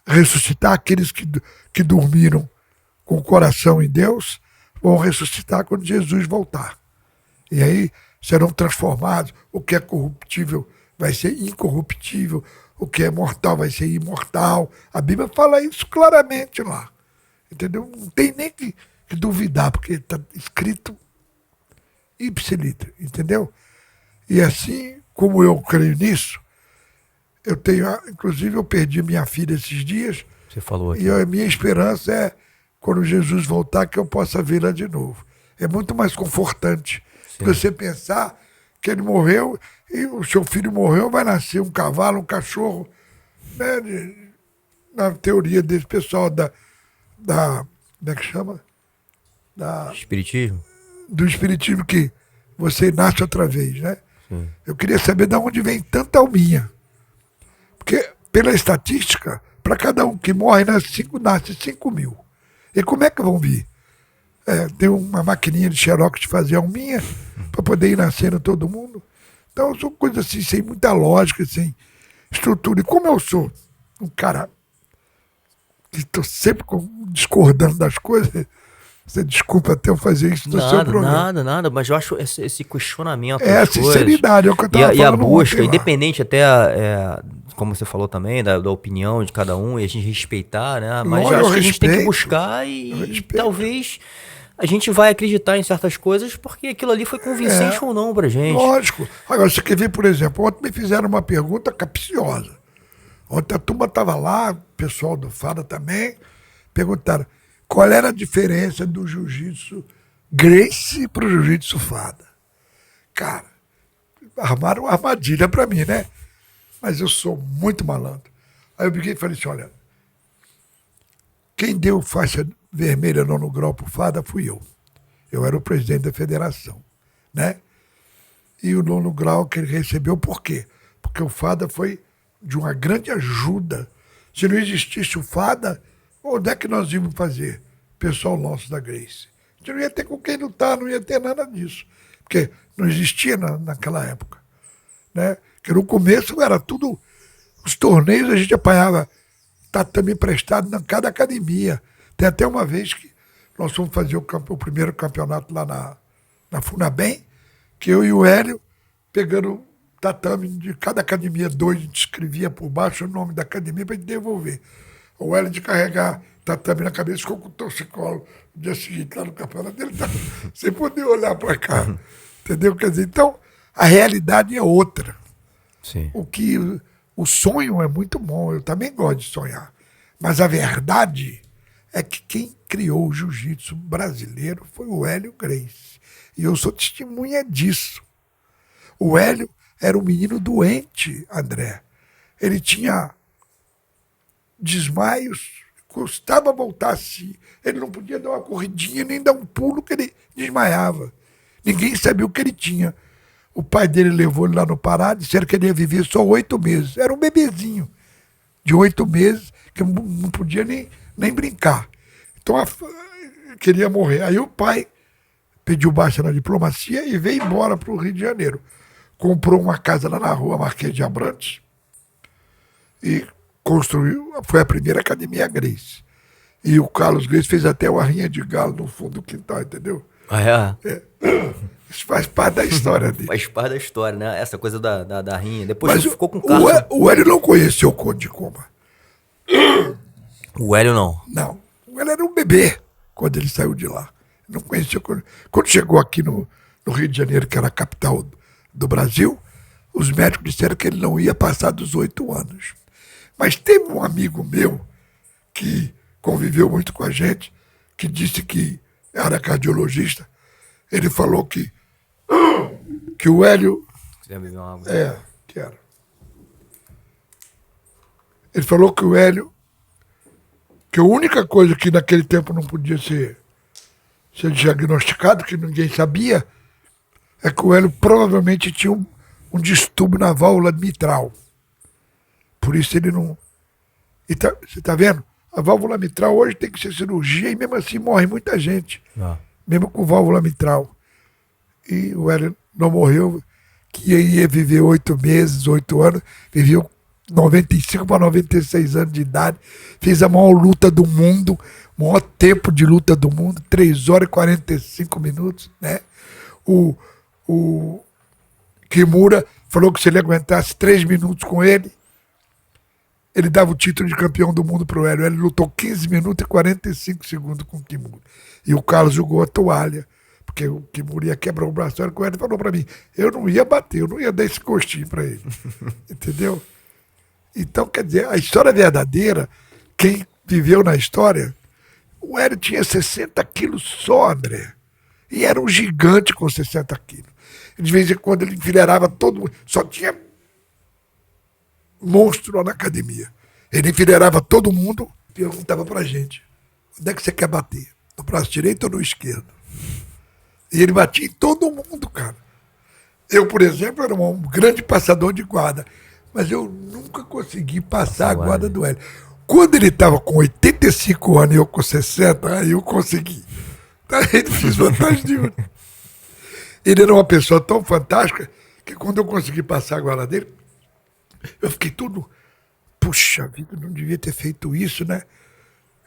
ressuscitar aqueles que dormiram com o coração em Deus, vão ressuscitar quando Jesus voltar. E aí serão transformados, o que é corruptível vai ser incorruptível, o que é mortal vai ser imortal. A Bíblia fala isso claramente lá. Entendeu? Não tem nem que duvidar, porque está escrito ipsiliter, entendeu? E assim, como eu creio nisso, inclusive eu perdi minha filha esses dias. Você falou aqui. E a minha esperança é, quando Jesus voltar, que eu possa vê-la de novo. É muito mais confortante. Sim. Você pensar que ele morreu e o seu filho morreu, vai nascer um cavalo, um cachorro, né? Na teoria desse pessoal como é que chama? Espiritismo? Do espiritismo, que você nasce outra vez, né? Sim. Eu queria saber de onde vem tanta alminha. Porque, pela estatística, para cada um que morre, nasce 5 mil. E como é que vão vir? Tem uma maquininha de xerox de fazer alminha para poder ir nascendo todo mundo. Então, são coisas assim, sem muita lógica, sem estrutura. E como eu sou um cara que estou sempre discordando das coisas, você desculpa até eu fazer isso no seu programa. Nada, mas eu acho esse questionamento. A sinceridade, é o que eu estava falando. E a busca, independente até, como você falou também, da opinião de cada um, e a gente respeitar, né? Mas eu acho que a gente tem que buscar e talvez a gente vai acreditar em certas coisas porque aquilo ali foi convincente ou não pra gente. Lógico. Agora, você quer ver, por exemplo, ontem me fizeram uma pergunta capciosa. Ontem a turma estava lá, o pessoal do Fada também, perguntaram qual era a diferença do jiu-jitsu Gracie pro jiu-jitsu Fada. Cara, armaram uma armadilha para mim, né? Mas eu sou muito malandro. Aí eu peguei e falei assim, olha, quem deu faixa vermelha no grau pro Fada fui eu. Eu era o presidente da federação, né? E o nono grau que ele recebeu, por quê? Porque o Fada foi de uma grande ajuda. Se não existisse o Fada, onde é que nós íamos fazer? Pessoal nosso da Gracie. A gente não ia ter com quem lutar, não ia ter nada disso. Porque não existia naquela época, né? Porque no começo era tudo... Os torneios a gente apanhava tatame emprestado em cada academia. Tem até uma vez que nós fomos fazer o primeiro campeonato lá na Funabem, que eu e o Hélio, pegando tatame de cada academia, 2, a gente escrevia por baixo o nome da academia para gente devolver. O Hélio de carregar tatame na cabeça ficou com o torcicolo no dia seguinte lá no campeonato dele, sem poder olhar para cá. Entendeu? Quer dizer, então, a realidade é outra. Sim. O sonho é muito bom, eu também gosto de sonhar. Mas a verdade é que quem criou o jiu-jitsu brasileiro foi o Hélio Gracie. E eu sou testemunha disso. O Hélio era um menino doente, André. Ele tinha desmaios, custava voltar assim. Ele não podia dar uma corridinha nem dar um pulo que ele desmaiava. Ninguém sabia o que ele tinha. O pai dele levou ele lá no Pará, disseram que ele ia viver só 8 meses. Era um bebezinho de 8 meses, que não podia nem brincar. Então, queria morrer. Aí o pai pediu baixa na diplomacia e veio embora para o Rio de Janeiro. Comprou uma casa lá na rua Marquês de Abrantes e construiu, foi a primeira academia Gracie. E o Carlos Gracie fez até uma rinha de galo no fundo do quintal, entendeu? Ah, é? Isso faz parte da história dele. Faz parte da história, né? Essa coisa da rinha. Depois Mas ele ficou com o Carlos. o Hélio não conheceu o Conde de Coma. O Hélio não. Não. O Hélio era um bebê quando ele saiu de lá. Não conhecia. Quando chegou aqui no Rio de Janeiro, que era a capital do Brasil, os médicos disseram que ele não ia passar dos 8 anos. Mas teve um amigo meu que conviveu muito com a gente, que disse que era cardiologista. Ele falou que o Hélio... Você quer beber uma água? Quero. Ele falou que o Hélio... Que a única coisa que naquele tempo não podia ser diagnosticado, que ninguém sabia, é que o Hélio provavelmente tinha um distúrbio na válvula mitral. Por isso ele não... você está vendo? A válvula mitral hoje tem que ser cirurgia e mesmo assim morre muita gente. Mesmo com válvula mitral. E o Hélio não morreu, que ia viver 8 meses, 8 anos, viveu 95 para 96 anos de idade, fez a maior luta do mundo, o maior tempo de luta do mundo, 3 horas e 45 minutos, né? O Kimura falou que se ele aguentasse 3 minutos com ele dava o título de campeão do mundo pro Hélio. Ele lutou 15 minutos e 45 segundos com o Kimura. E o Carlos jogou a toalha, porque o Kimura ia quebrar o braço. O Hélio falou para mim, eu não ia bater, eu não ia dar esse gostinho para ele. Entendeu? Então, quer dizer, a história verdadeira, quem viveu na história, o Hélio tinha 60 quilos só, André. E era um gigante com 60 quilos. De vez em quando ele enfileirava todo mundo. Só tinha monstro lá na academia. Ele enfileirava todo mundo e perguntava pra gente, onde é que você quer bater? No braço direito ou no esquerdo? E ele batia em todo mundo, cara. Eu, por exemplo, era um grande passador de guarda, mas eu nunca consegui passar a guarda do Hélio. Quando ele estava com 85 anos e eu com 60, aí eu consegui. Aí eu fiz vantagem de... Ele era uma pessoa tão fantástica que quando eu consegui passar a guarda dele, eu fiquei tudo... Puxa vida, não devia ter feito isso, né?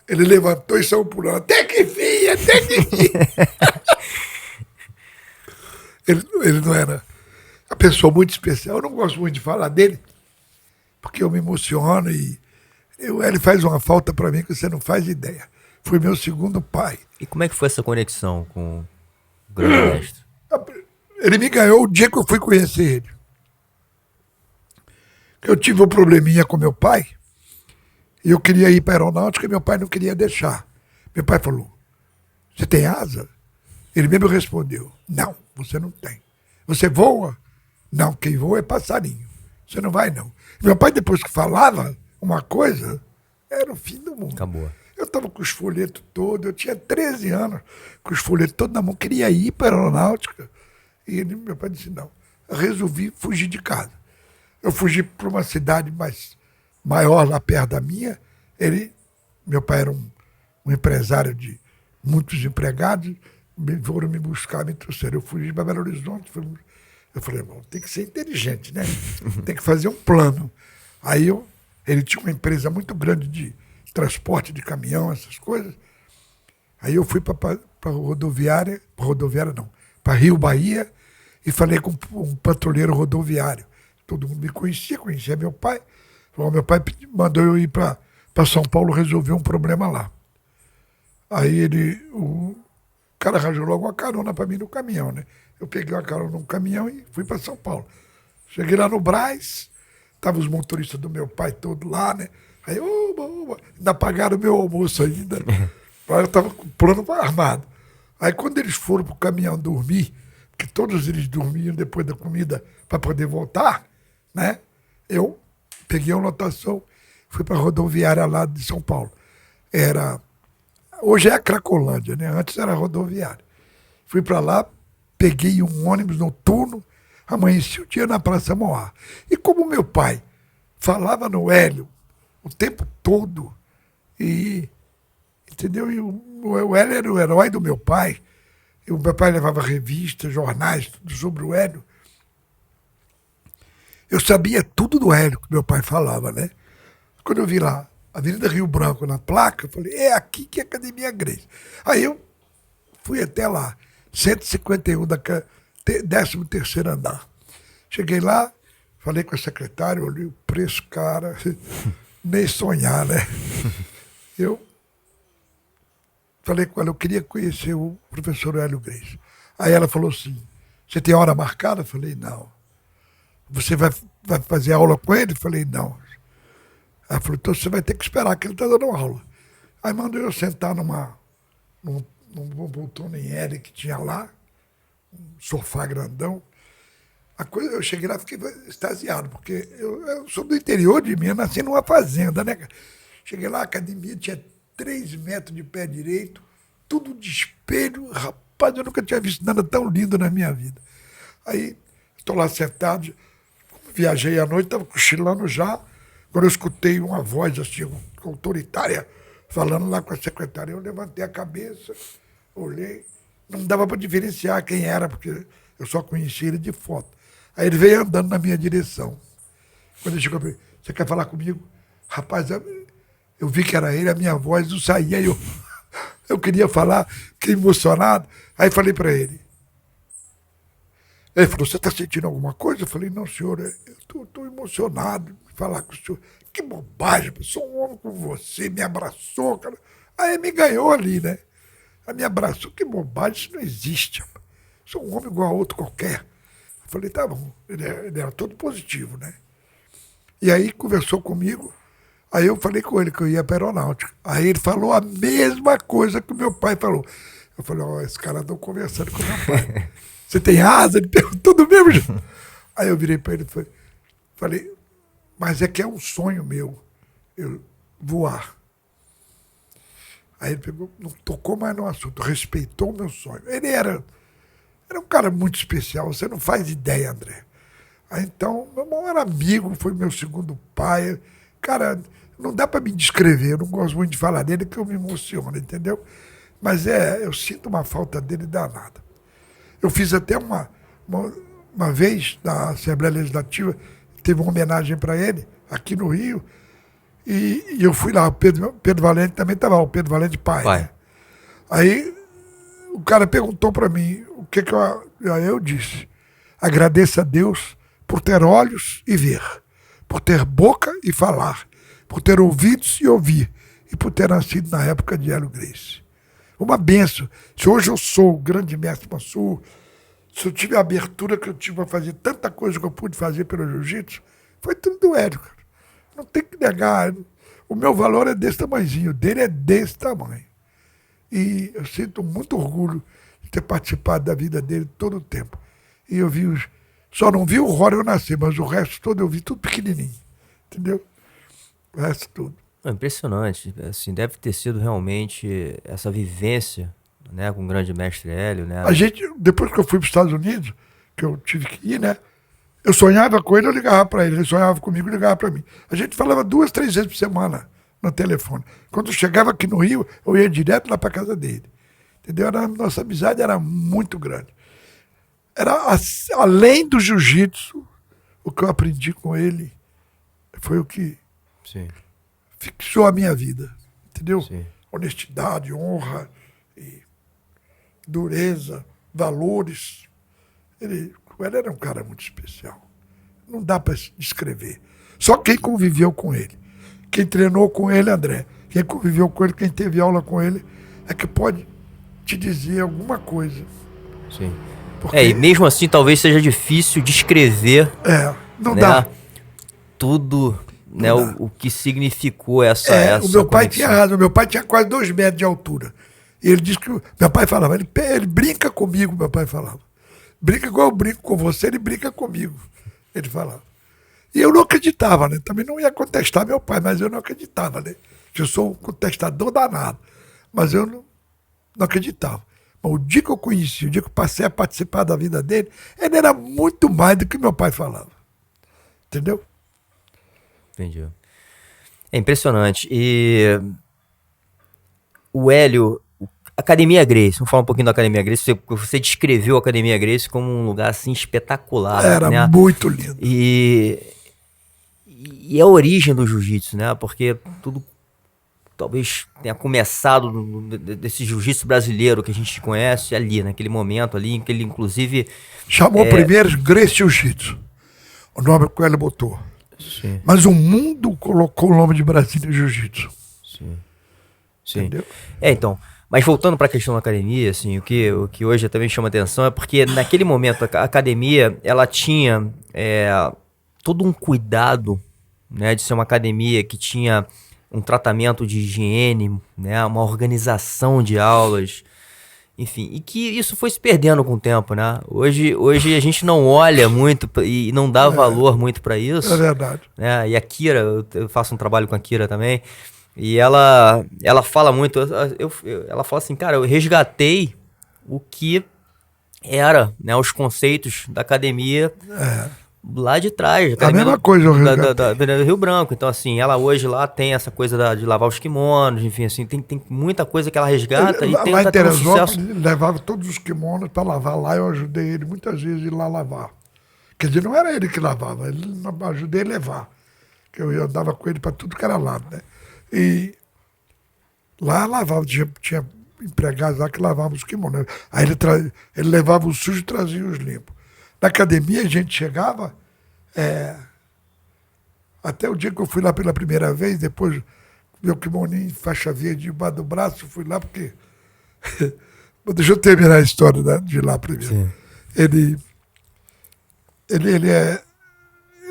Ele levantou e saiu pulando. Até que fim, até que fim. ele não era uma pessoa muito especial. Eu não gosto muito de falar dele, porque eu me emociono e ele faz uma falta para mim que você não faz ideia. foi meu segundo pai. E como é que foi essa conexão com o grande mestre? Ele me ganhou o dia que eu fui conhecer ele. Eu tive um probleminha com meu pai, e eu queria ir para a aeronáutica e meu pai não queria deixar. Meu pai falou, você tem asa? Ele mesmo respondeu, não, você não tem. Você voa? Não, quem voa é passarinho. Você não vai, não. Meu pai, depois que falava uma coisa, era o fim do mundo. Acabou. Eu estava com os folhetos todos, eu tinha 13 anos, com os folhetos todos na mão, queria ir para a aeronáutica. E meu pai disse, não. Eu resolvi fugir de casa. Eu fugi para uma cidade maior, lá perto da minha. Meu pai era um empresário de muitos empregados, foram me buscar, me trouxeram. Eu fugi para Belo Horizonte. Eu falei, irmão, tem que ser inteligente, né? Tem que fazer um plano. Aí ele tinha uma empresa muito grande de transporte de caminhão, essas coisas. Aí eu fui para para Rio Bahia, e falei com um patrulheiro rodoviário. Todo mundo me conhecia meu pai. Meu pai mandou eu ir para São Paulo resolver um problema lá. Aí o cara arranjou logo uma carona para mim no caminhão, né? Eu peguei uma carona no caminhão e fui para São Paulo. Cheguei lá no Brás, estavam os motoristas do meu pai todos lá, né? Aí, ainda pagaram o meu almoço ainda. Eu estava com o plano armado. Aí quando eles foram pro caminhão dormir, que todos eles dormiam depois da comida para poder voltar, né? Eu peguei uma lotação, fui para a rodoviária lá de São Paulo. Hoje é a Cracolândia, né? Antes era a rodoviária. Fui para lá, peguei um ônibus noturno, amanheci o dia na Praça Mauá. E como meu pai falava no Hélio o tempo todo, entendeu? E o Hélio era o herói do meu pai. E o meu pai levava revistas, jornais, tudo sobre o Hélio. Eu sabia tudo do Hélio que meu pai falava, né? Quando eu vi lá, Avenida Rio Branco, na placa, eu falei, é aqui que é a Academia Grace. Aí eu fui até lá, 151 13º andar. Cheguei lá, falei com a secretária, olhei o preço, cara, nem sonhar, né? Eu falei com ela, eu queria conhecer o professor Hélio Grace. Aí ela falou assim, você tem hora marcada? Eu falei, não. Você vai fazer aula com ele? Eu falei, não. Ela falou, então você vai ter que esperar que ele está dando aula. Aí mandou eu sentar num poltrona em L que tinha lá, um sofá grandão. Eu cheguei lá e fiquei extasiado, porque eu sou do interior de Minas, nasci numa fazenda, né? Cheguei lá, a academia tinha 3 metros de pé direito, tudo de espelho. Rapaz, eu nunca tinha visto nada tão lindo na minha vida. Aí, estou lá sentado, viajei à noite, estava cochilando já, quando eu escutei uma voz assim, autoritária, falando lá com a secretária. Eu levantei a cabeça, olhei, não dava para diferenciar quem era, porque eu só conhecia ele de foto. Aí ele veio andando na minha direção. Quando ele chegou, você quer falar comigo? Rapaz, eu vi que era ele, a minha voz não saía, eu queria falar, fiquei emocionado. Aí falei para ele. Ele falou, você está sentindo alguma coisa? Eu falei, não, senhor, eu estou emocionado de falar com o senhor. Que bobagem, sou um homem com você, me abraçou, cara. Aí me ganhou ali, né? Aí me abraçou, que bobagem, isso não existe. Sou um homem igual a outro qualquer. Eu falei, tá bom, ele era todo positivo, né? E aí conversou comigo, aí eu falei com ele que eu ia para a aeronáutica. Aí ele falou a mesma coisa que o meu pai falou. Eu falei, esse cara andou conversando com o meu pai. Você tem asa? Ele perguntou do mesmo jeito. Aí eu virei para ele e falei, mas é que é um sonho meu, eu voar. Aí ele pegou, não tocou mais no assunto, respeitou o meu sonho. Ele era um cara muito especial, você não faz ideia, André. Aí então, meu irmão era amigo, foi meu segundo pai. Cara, não dá para me descrever, eu não gosto muito de falar dele, que eu me emociono, entendeu? Mas eu sinto uma falta dele danada. Eu fiz até uma vez, na Assembleia Legislativa, teve uma homenagem para ele, aqui no Rio, e eu fui lá, o Pedro Valente também estava lá, o Pedro Valente pai. Né? Aí o cara perguntou para mim o que aí eu disse, agradeça a Deus por ter olhos e ver, por ter boca e falar, por ter ouvidos e ouvir, e por ter nascido na época de Hélio Gracie. Uma benção. Se hoje eu sou o grande mestre Mansur, se eu tive a abertura que eu tive para fazer tanta coisa que eu pude fazer pelo jiu-jitsu, foi tudo do Hélio, cara. Não tem que negar. O meu valor é desse tamanhozinho, o dele é desse tamanho. E eu sinto muito orgulho de ter participado da vida dele todo o tempo. E eu vi só não vi o Rory nascer, mas o resto todo eu vi tudo pequenininho. Entendeu? O resto tudo. É impressionante, assim, deve ter sido realmente essa vivência, né, com o grande mestre Hélio, né? A gente, depois que eu fui para os Estados Unidos, que eu tive que ir, né? Eu sonhava com ele, eu ligava para ele. Ele sonhava comigo, ligava para mim. A gente falava 2, 3 vezes por semana no telefone. Quando eu chegava aqui no Rio, eu ia direto lá para casa dele. Entendeu? Nossa amizade era muito grande. Além do jiu-jitsu, o que eu aprendi com ele foi o que Sim. fixou a minha vida. Entendeu? Sim. Honestidade, honra, e dureza, valores. Ele era um cara muito especial. Não dá para descrever. Só quem conviveu com ele, quem treinou com ele, André, quem conviveu com ele, quem teve aula com ele, é que pode te dizer alguma coisa. Sim. Porque, E mesmo assim talvez seja difícil descrever, não né, dá. tudo, né, Não dá. o que significou essa O meu pai conexão. tinha razão. Meu pai tinha quase 2 metros de altura. E ele disse que meu pai falava, ele brinca comigo, meu pai falava. Brinca igual eu brinco com você, ele brinca comigo. Ele falava. E eu não acreditava, né? Também não ia contestar meu pai, mas eu não acreditava, né? Que eu sou um contestador danado. Mas eu não acreditava. Mas o dia que eu conheci, o dia que eu passei a participar da vida dele, ele era muito mais do que meu pai falava. Entendeu? Entendi. É impressionante. E o Hélio, Academia Gracie, vamos falar um pouquinho da Academia Gracie. Você descreveu a Academia Gracie como um lugar assim espetacular. Era né? muito lindo. E a origem do jiu-jitsu, né? Porque tudo talvez tenha começado desse jiu-jitsu brasileiro que a gente conhece ali, naquele momento ali, em que ele inclusive... Chamou primeiro Gracie Jiu-Jitsu. O nome que ele botou. Sim. Mas o mundo colocou o nome de Brasília Jiu-Jitsu. Sim. Sim. Entendeu? Então, mas voltando para a questão da academia, assim, o que hoje também chama atenção é porque naquele momento a academia, ela tinha todo um cuidado, né, de ser uma academia que tinha um tratamento de higiene, né, uma organização de aulas, enfim, e que isso foi se perdendo com o tempo, né? Hoje a gente não olha muito e não dá valor muito para isso. É verdade. Né? E a Kira, eu faço um trabalho com a Kira também, e ela fala muito, ela fala assim, cara, eu resgatei o que era, né, os conceitos da academia lá de trás. A mesma coisa eu da Rio Branco. Então, assim, ela hoje lá tem essa coisa de lavar os kimonos, enfim, assim, tem muita coisa que ela resgata e Lá tenta em ter um Teresópolis, sucesso. ele levava todos os kimonos para lavar lá. Eu ajudei ele muitas vezes a ir lá lavar. Quer dizer, não era ele que lavava, eu ajudei a levar. Que eu andava com ele para tudo que era lado, né? E lá lavava, tinha empregados lá que lavavam os kimonos. Aí ele levava o sujo e trazia os limpos. Na academia a gente chegava, até o dia que eu fui lá pela primeira vez, depois meu kimoninho, faixa verde debaixo do braço, eu fui lá porque... Deixa eu terminar a história de lá primeiro. Sim. Ele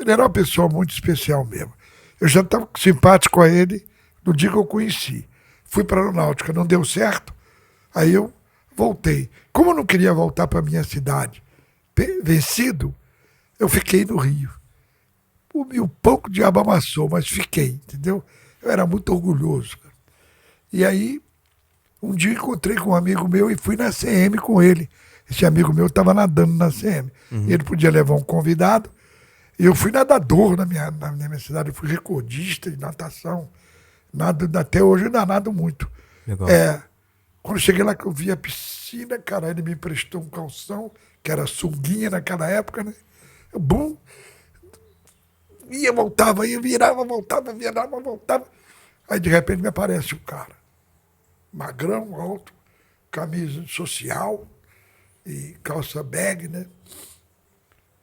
era uma pessoa muito especial mesmo. Eu já estava simpático a ele no dia que eu conheci. Fui para a Aeronáutica, não deu certo, aí eu voltei. Como eu não queria voltar para a minha cidade vencido, eu fiquei no Rio. Um pouco de diabo amassou, mas fiquei, entendeu? Eu era muito orgulhoso. Cara. E aí, um dia encontrei com um amigo meu e fui na CM com ele. Esse amigo meu estava nadando na CM. Ele podia levar um convidado. E eu fui nadador na minha cidade. Eu fui recordista de natação. Até hoje eu ainda nado muito. Legal. Quando eu cheguei lá que eu vi a piscina, cara, ele me emprestou um calção, que era sunguinha naquela época, né? Eu, bum, voltava, virava, voltava, virava, voltava. Aí de repente me aparece um cara. Magrão, alto, camisa social e calça bag, né?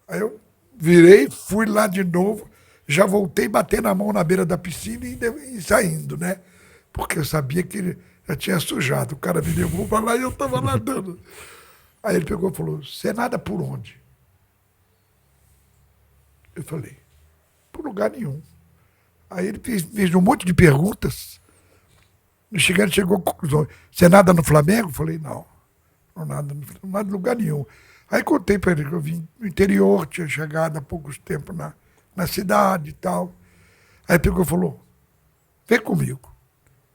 Aí eu virei, fui lá de novo, já voltei batendo a mão na beira da piscina e saindo, né? porque eu sabia que ele já tinha sujado. O cara me levou para lá e eu estava nadando. Aí ele pegou e falou, você nada por onde? Eu falei, por lugar nenhum. Aí ele fez um monte de perguntas. No chegando, chegou à conclusão. Você nada no Flamengo? Eu falei, não nada em lugar nenhum. Aí contei para ele que eu vim do interior, tinha chegado há poucos tempos na cidade e tal. Aí pegou e falou, vem comigo.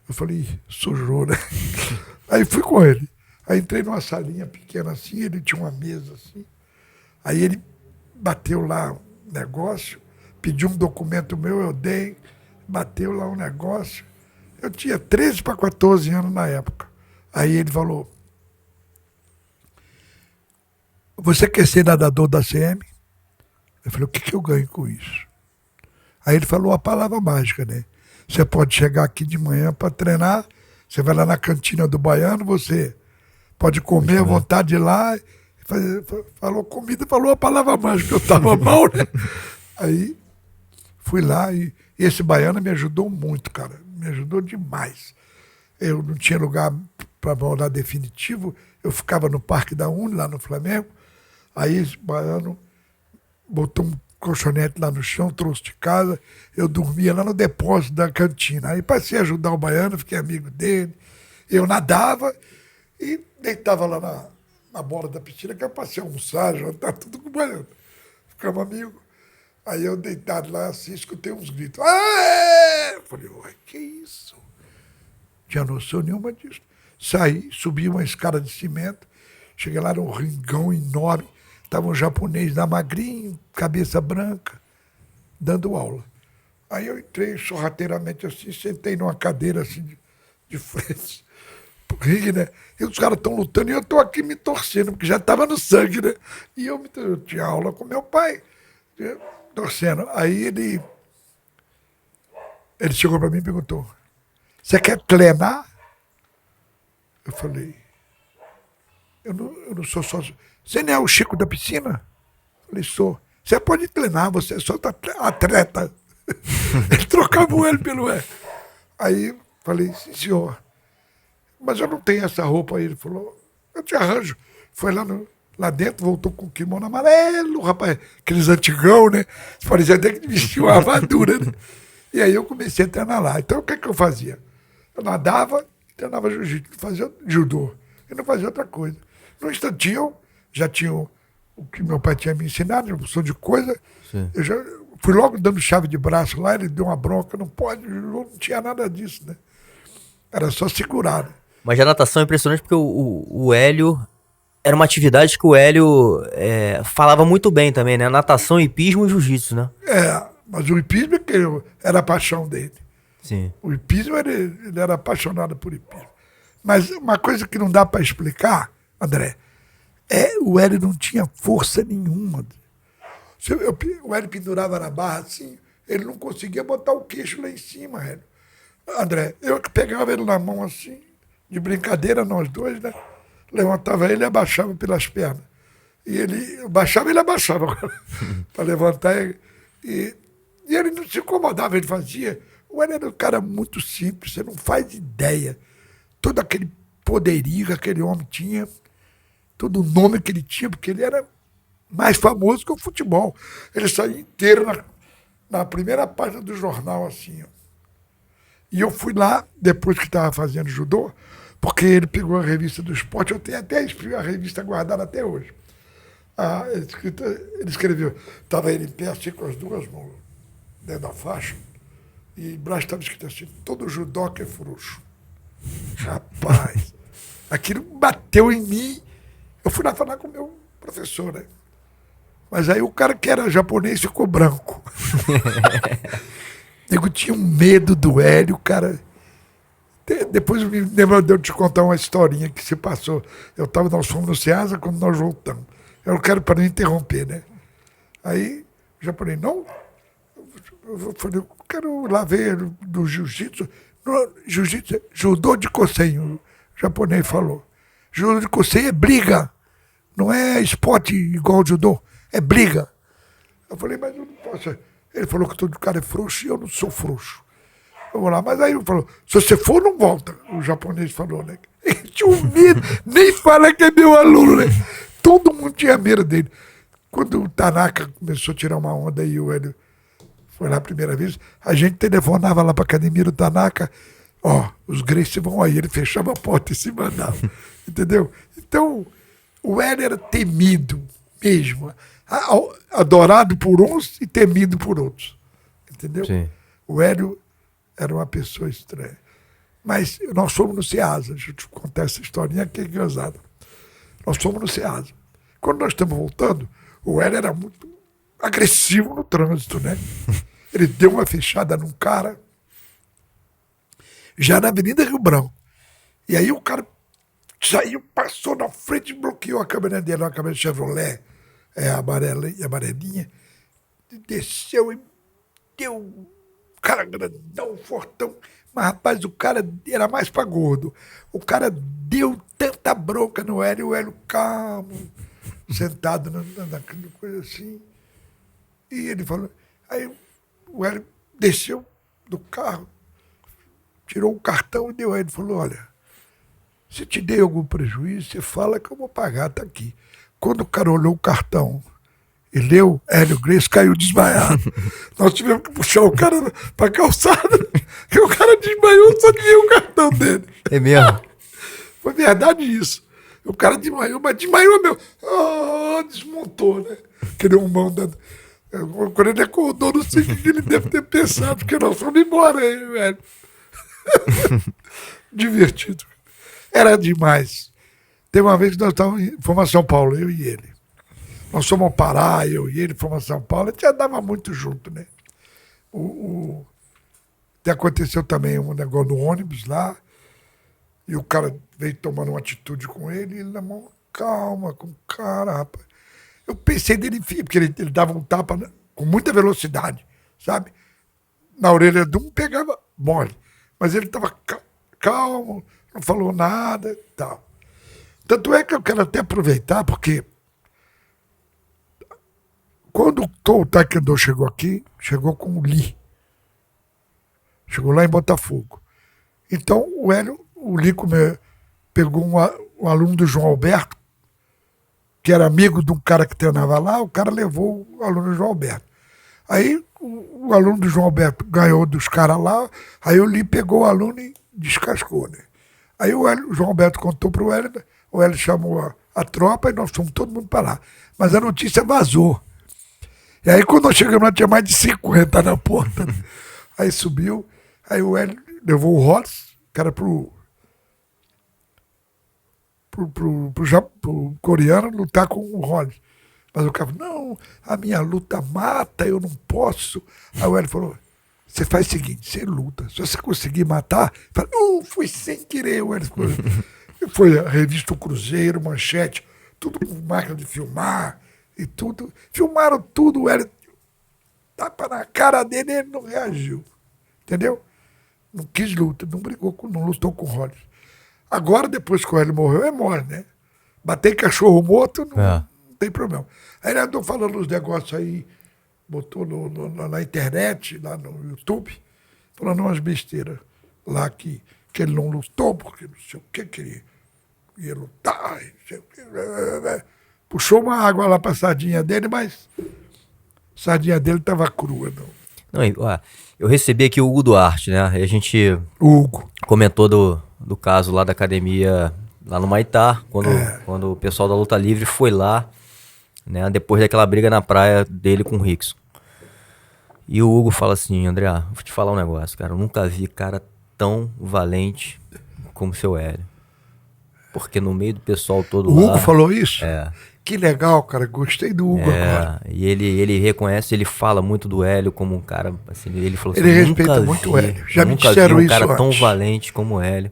Eu falei, sujou, né? Aí fui com ele. Aí entrei numa salinha pequena assim, ele tinha uma mesa assim. Aí ele bateu lá um negócio, pediu um documento meu, eu dei, bateu lá um negócio. Eu tinha 13 para 14 anos na época. Aí ele falou, você quer ser nadador da CM? Eu falei, o que eu ganho com isso? Aí ele falou a palavra mágica, né? Você pode chegar aqui de manhã para treinar, você vai lá na cantina do Baiano, você pode comer à vontade lá. Falou comida, falou a palavra mágica, eu estava mal, né? Aí fui lá e esse Baiano me ajudou muito, cara. Me ajudou demais. Eu não tinha lugar para morar definitivo, eu ficava no Parque da Uni, lá no Flamengo. Aí esse Baiano botou um colchonete lá no chão, trouxe de casa, eu dormia lá no depósito da cantina. Aí passei a ajudar o Baiano, fiquei amigo dele. Eu nadava e deitava lá na borda da piscina, que eu passei a almoçar, jantar, tudo com o Baiano. Ficava amigo. Aí eu deitado lá assim, escutei uns gritos. Aê! Eu falei, uai, que isso? Não tinha noção nenhuma disso. Saí, subi uma escada de cimento, cheguei lá num ringão enorme, estava um japonês lá magrinho, cabeça branca, dando aula. Aí eu entrei sorrateiramente assim, sentei numa cadeira assim de frente pro ringue, né? E os caras estão lutando e eu estou aqui me torcendo, porque já estava no sangue, né? E eu tinha aula com meu pai, torcendo. Aí ele chegou para mim e perguntou, você quer treinar? Eu falei, eu não sou sócio. Você não é o Chico da piscina? Eu falei, sou. Você pode treinar, você é só atleta. Ele trocava o L pelo E. Aí falei, sim, senhor. Mas eu não tenho essa roupa aí. Ele falou, eu te arranjo. Foi lá dentro, voltou com o kimono amarelo, rapaz, aqueles antigão, né? Parecia até que vestia uma armadura, né? E aí eu comecei a treinar lá. Então o que eu fazia? Eu nadava, treinava jiu-jitsu, fazia judô. Eu não fazia outra coisa. No instantinho, já tinha o que meu pai tinha me ensinado, opção de coisa. Sim. Eu já fui logo dando chave de braço lá, ele deu uma bronca, não pode, não tinha nada disso, né? Era só segurar. Né? Mas a natação é impressionante porque o Hélio, era uma atividade que o Hélio falava muito bem também, né? Natação, hipismo e jiu-jitsu, né? Mas o hipismo era a paixão dele. Sim. O hipismo, ele era apaixonado por hipismo. Mas uma coisa que não dá para explicar, André, o Hélio não tinha força nenhuma. O Hélio pendurava na barra assim, ele não conseguia botar o queixo lá em cima, Hélio. André, eu que pegava ele na mão assim, de brincadeira nós dois, né? Levantava ele e abaixava pelas pernas. E ele baixava e ele abaixava para levantar. E ele não se incomodava, ele fazia. O Hélio era um cara muito simples, você não faz ideia. Todo aquele poderio que aquele homem tinha, todo o nome que ele tinha, porque ele era mais famoso que o futebol. Ele saía inteiro na primeira página do jornal, assim. Ó. E eu fui lá, depois que estava fazendo judô, porque ele pegou a revista do esporte, eu tenho até a revista guardada até hoje. Ele escreveu, estava ele em pé assim com as duas mãos dentro da faixa, e embaixo estava escrito assim, todo judoca é frouxo. Rapaz, aquilo bateu em mim. Eu fui lá falar com o meu professor, né? Mas aí o cara que era japonês ficou branco. Eu tinha um medo do Hélio, cara. Depois me lembro de eu te contar uma historinha que se passou. Nós fomos no Ceasa quando nós voltamos. Eu não quero para não interromper, né? Aí o japonês, não. Eu falei, eu quero lá ver do jiu-jitsu. Jiu-jitsu é judô de Kosen, o japonês falou. Judô de Kosen é briga, não é esporte igual ao judô, é briga. Eu falei, mas eu não posso. Ele falou que todo cara é frouxo e eu não sou frouxo. eu vou lá. Mas aí ele falou, se você for, não volta. O japonês falou, né? Ele tinha um medo, nem fala que é meu aluno, né? Todo mundo tinha medo dele. Quando o Tanaka começou a tirar uma onda e o Hélio foi lá a primeira vez, a gente telefonava lá pra academia do Tanaka, os Gracie vão aí. Ele fechava a porta e se mandava. Entendeu? Então, o Hélio era temido mesmo. Adorado por uns e temido por outros. Entendeu? Sim. O Hélio era uma pessoa estranha. Mas nós fomos no Ceasa. Deixa eu te contar essa historinha aqui que é gozada. Nós fomos no Ceasa. Quando nós estamos voltando, o Hélio era muito agressivo no trânsito, né? Ele deu uma fechada num cara já na Avenida Rio Branco. E aí o cara saiu, passou na frente e bloqueou a caminhonete dele, uma caminhonete Chevrolet, amarelinha, desceu e deu um cara grandão, fortão. Mas, rapaz, o cara era mais pra gordo. O cara deu tanta bronca no Hélio, o Hélio calmo, sentado naquela coisa assim. E ele falou... Aí o Hélio desceu do carro, tirou um cartão e deu a ele. Falou, olha, se te dei algum prejuízo, você fala que eu vou pagar, tá aqui. Quando o cara olhou o cartão e leu, Hélio Gracie caiu desmaiado. Nós tivemos que puxar o cara pra calçada, que o cara desmaiou só de ver o cartão dele. É mesmo? Foi verdade isso. O cara desmaiou, mas desmaiou mesmo. Desmontou, né? Aquele mão dando. Quando ele acordou, não sei o que ele deve ter pensado, porque nós fomos embora, hein, velho. Divertido. Era demais. Teve uma vez que nós fomos a São Paulo, eu e ele. Nós fomos ao Pará, eu e ele fomos a São Paulo, a gente andava muito junto, né? Aconteceu também um negócio no ônibus lá, e o cara veio tomando uma atitude com ele, e ele na mão, calma, com o cara, rapaz. Eu pensei nele, porque ele dava um tapa com muita velocidade, sabe? Na orelha de um pegava mole, mas ele estava calmo, não falou nada e tal. Tanto é que eu quero até aproveitar, porque quando o Taekwondo chegou aqui, chegou com o Lee. Chegou lá em Botafogo. Então o Lee pegou um aluno do João Alberto, que era amigo de um cara que treinava lá, o cara levou o aluno do João Alberto. Aí o aluno do João Alberto ganhou dos caras lá, aí o Lee pegou o aluno e descascou, né? Aí o João Alberto contou pro Hélio, o Hélio chamou a tropa e nós fomos todo mundo para lá. Mas a notícia vazou. E aí quando nós chegamos lá tinha mais de 50 na porta. Aí subiu, aí o Hélio levou o Rollins, que era pro coreano lutar com o Rollins. Mas o cara falou, não, a minha luta mata, eu não posso. Aí o Hélio falou, você faz o seguinte, você luta. Se você conseguir matar, fala, foi sem querer. O Hélio foi a revista O Cruzeiro, Manchete, tudo com máquina de filmar e tudo. Filmaram tudo, o Hélio tapa na cara dele e ele não reagiu. Entendeu? Não quis luta, não brigou, não lutou com o Rollins. Agora, depois que o Hélio morreu, é mole, né? Bater em cachorro morto não tem problema. Aí ele andou falando os negócios aí, botou na internet, lá no YouTube, falando umas besteiras lá que ele não lutou, porque não sei o que ele ia lutar, não sei o que. Puxou uma água lá pra sardinha dele, mas a sardinha dele estava crua, não. Não, eu recebi aqui o Hugo Duarte, né? E a gente comentou do caso lá da academia, lá no Maitá, quando o pessoal da luta livre foi lá, né? Depois daquela briga na praia dele com o Rickson. E o Hugo fala assim, André, vou te falar um negócio, cara. Eu nunca vi cara tão valente como o seu Hélio. Porque no meio do pessoal todo lá... O Hugo falou isso? É. Que legal, cara. Gostei do Hugo agora. E ele reconhece, ele fala muito do Hélio como um cara... Assim, ele falou assim, ele respeita muito o Hélio. Já me disseram isso um cara antes. tão valente como o Hélio.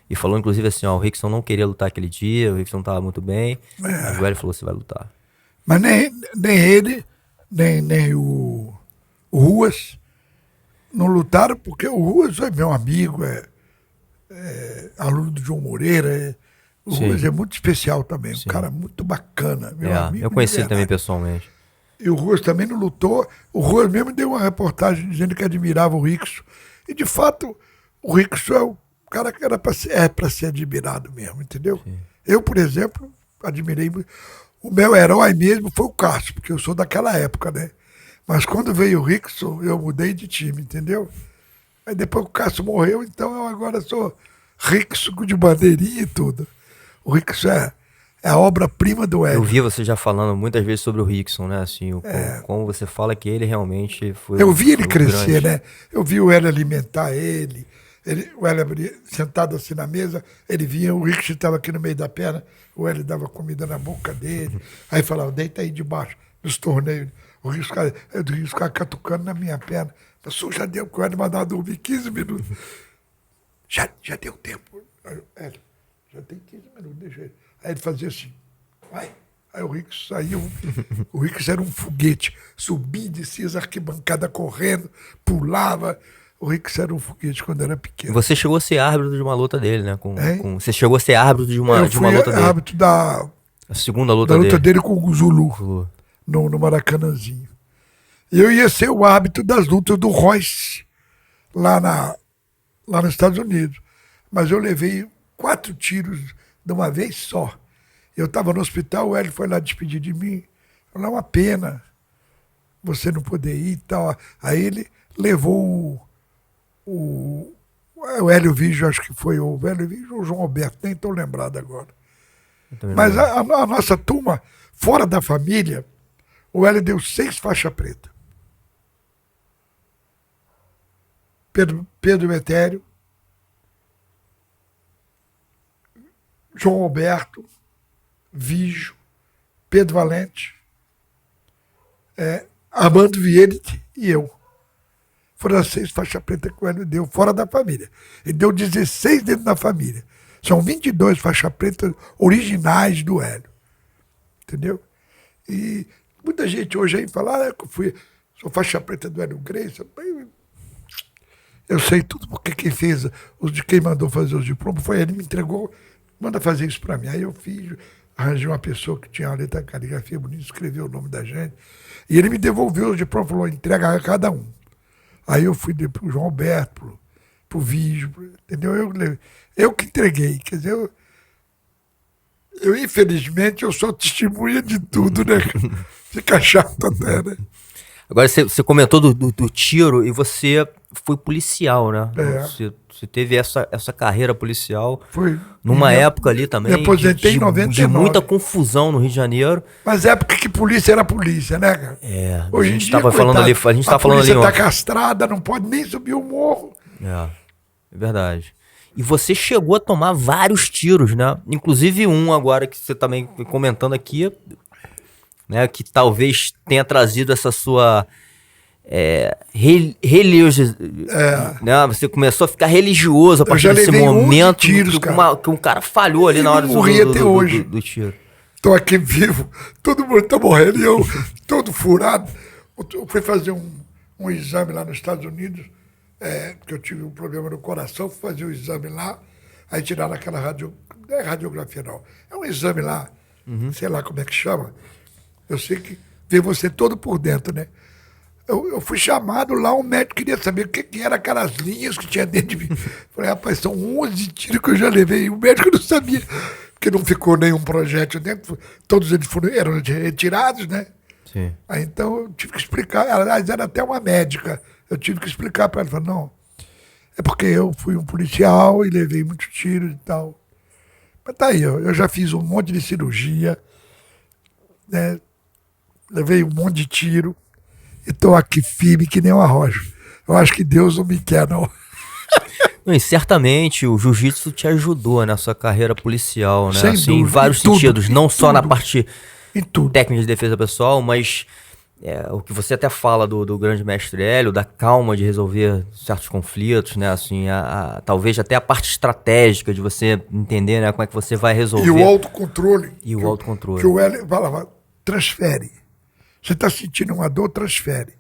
E falou, inclusive, assim, o Rickson não queria lutar aquele dia, o Rickson não estava muito bem. Mas o Hélio falou, você vai lutar. Mas nem ele, nem o Ruas não lutaram, porque o Ruas é meu amigo, é aluno do João Moreira. O Ruas é muito especial também, um cara muito bacana. Meu amigo, eu conheci ele também pessoalmente. E o Ruas também não lutou. O Ruas mesmo deu uma reportagem dizendo que admirava o Rickson. E, de fato, o Rickson é um cara que era pra ser admirado mesmo, entendeu? Sim. Eu, por exemplo, admirei muito. O meu herói mesmo foi o Cássio, porque eu sou daquela época, né? Mas quando veio o Rickson, eu mudei de time, entendeu? Aí depois o Cássio morreu, então eu agora sou Rickson de bandeirinha e tudo. O Rickson é a obra-prima do Hélio. Eu vi você já falando muitas vezes sobre o Rickson, né? Assim, como você fala que ele realmente foi. Eu vi ele foi um crescer, grande. né? Eu vi o Hélio alimentar o Hélio sentado assim na mesa, ele vinha, o Rickson estava aqui no meio da perna, o Hélio dava comida na boca dele, aí falava, deita aí debaixo, nos torneios. O Rickson ficava catucando na minha perna. Pastor, já deu, que o Hélio mandava dormir 15 minutos. Já deu tempo. Aí, Hélio, já tem 15 minutos, deixa ele. Aí ele fazia assim, vai. Aí o Rickson saiu, o Rickson era um foguete, subia e descia as arquibancadas correndo, pulava. O Rickson era um foguete quando era pequeno. Você chegou a ser árbitro de uma luta dele, né? Você chegou a ser árbitro de uma Eu luta fui dele. árbitro da A segunda luta luta dele. dele com o Zulu, no Maracanãzinho. E eu ia ser o árbitro das lutas do Royce, lá nos Estados Unidos. Mas eu levei 4 tiros de uma vez só. Eu estava no hospital, o Hélio foi lá despedir de mim. Falou, é uma pena você não poder ir e tal. Aí ele levou o Hélio Vigio, acho que foi o Hélio Vigio ou o João Alberto, nem estou lembrado agora. Mas a nossa turma, fora da família, o Hélio deu 6 faixas pretas. Pedro Metério, João Alberto, Vigio, Pedro Valente, Armando Vieira e eu. Foram as 6 faixas pretas que o Hélio deu fora da família. Ele deu 16 dentro da família. São 22 faixas pretas originais do Hélio. Entendeu? E muita gente hoje aí fala, que eu sou faixa preta do Hélio Gracie. Eu sei tudo, porque quem fez, quem mandou fazer os diplomas foi ele, me entregou, manda fazer isso para mim. Aí eu fiz, arranjei uma pessoa que tinha uma letra, caligrafia bonita, escreveu o nome da gente. E ele me devolveu os diplomas, falou, entrega a cada um. Aí eu fui para o João Alberto, para o Vigio, entendeu? Eu que entreguei, quer dizer, eu infelizmente eu sou testemunha de tudo, né? Fica chato até, né? Agora, você comentou do tiro e você foi policial, né? Você teve essa carreira policial. Foi. Numa época ali também. Me aposentei em 99. De muita confusão no Rio de Janeiro. Mas época que polícia era polícia, né, cara? Hoje a gente em dia, estava falando ali. A gente estava falando ali. A polícia tá castrada, não pode nem subir o morro. É verdade. E você chegou a tomar vários tiros, né? Inclusive um agora que você também comentando aqui, né? Que talvez tenha trazido essa sua religiosidade. Né? Você começou a ficar religioso a partir desse momento tiros, que um cara falhou ali na hora do tiro. Tô aqui vivo, todo mundo tá morrendo e eu todo furado. Eu fui fazer um exame lá nos Estados Unidos, porque eu tive um problema no coração, fui fazer o exame lá, aí tiraram aquela não é radiografia não, é um exame lá, sei lá como é que chama. Eu sei que vê você todo por dentro, né? Eu fui chamado lá, o médico queria saber o que eram aquelas linhas que tinha dentro de mim. Falei, rapaz, são 11 tiros que eu já levei. E o médico não sabia, porque não ficou nenhum projétil dentro. Todos eles eram retirados, né? Sim. Aí então eu tive que explicar. Aliás, era até uma médica. Eu tive que explicar para ela. Falei, não, é porque eu fui um policial e levei muitos tiros e tal. Mas tá aí, eu já fiz um monte de cirurgia, né? Levei um monte de tiro. E estou aqui firme que nem um arrojo. Eu acho que Deus não me quer, não. E certamente o jiu-jitsu te ajudou na sua carreira policial, né? Sem Assim, dúvida, em vários tudo, sentidos. Não só na parte técnica de defesa pessoal, mas o que você até fala do grande mestre Hélio, da calma de resolver certos conflitos, né? Assim, talvez até a parte estratégica de você entender, né, como é que você vai resolver. E o autocontrole. E o autocontrole. Que o Hélio falava, transfere. Você está sentindo uma dor, transfere.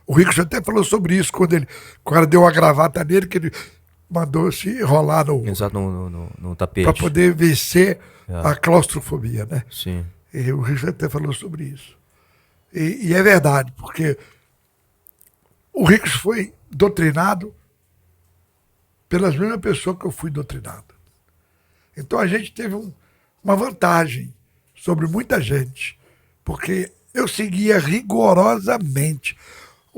O Rickson até falou sobre isso quando o cara deu uma gravata nele, que ele mandou se enrolar no tapete. Para poder vencer a claustrofobia, né? Sim. E o Rickson até falou sobre isso. E é verdade, porque o Rickson foi doutrinado pelas mesmas pessoas que eu fui doutrinado. Então a gente teve uma vantagem sobre muita gente, porque eu seguia rigorosamente.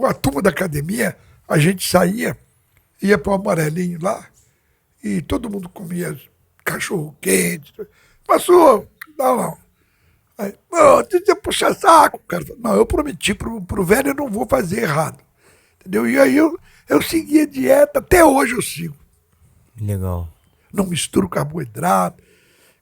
A turma da academia, a gente saía, ia para o Amarelinho lá, e todo mundo comia cachorro quente. Passou, não. Aí, você puxa saco. O cara falou, não, eu prometi pro velho, eu não vou fazer errado. Entendeu? E aí eu seguia dieta, até hoje eu sigo. Legal. Não misturo carboidrato,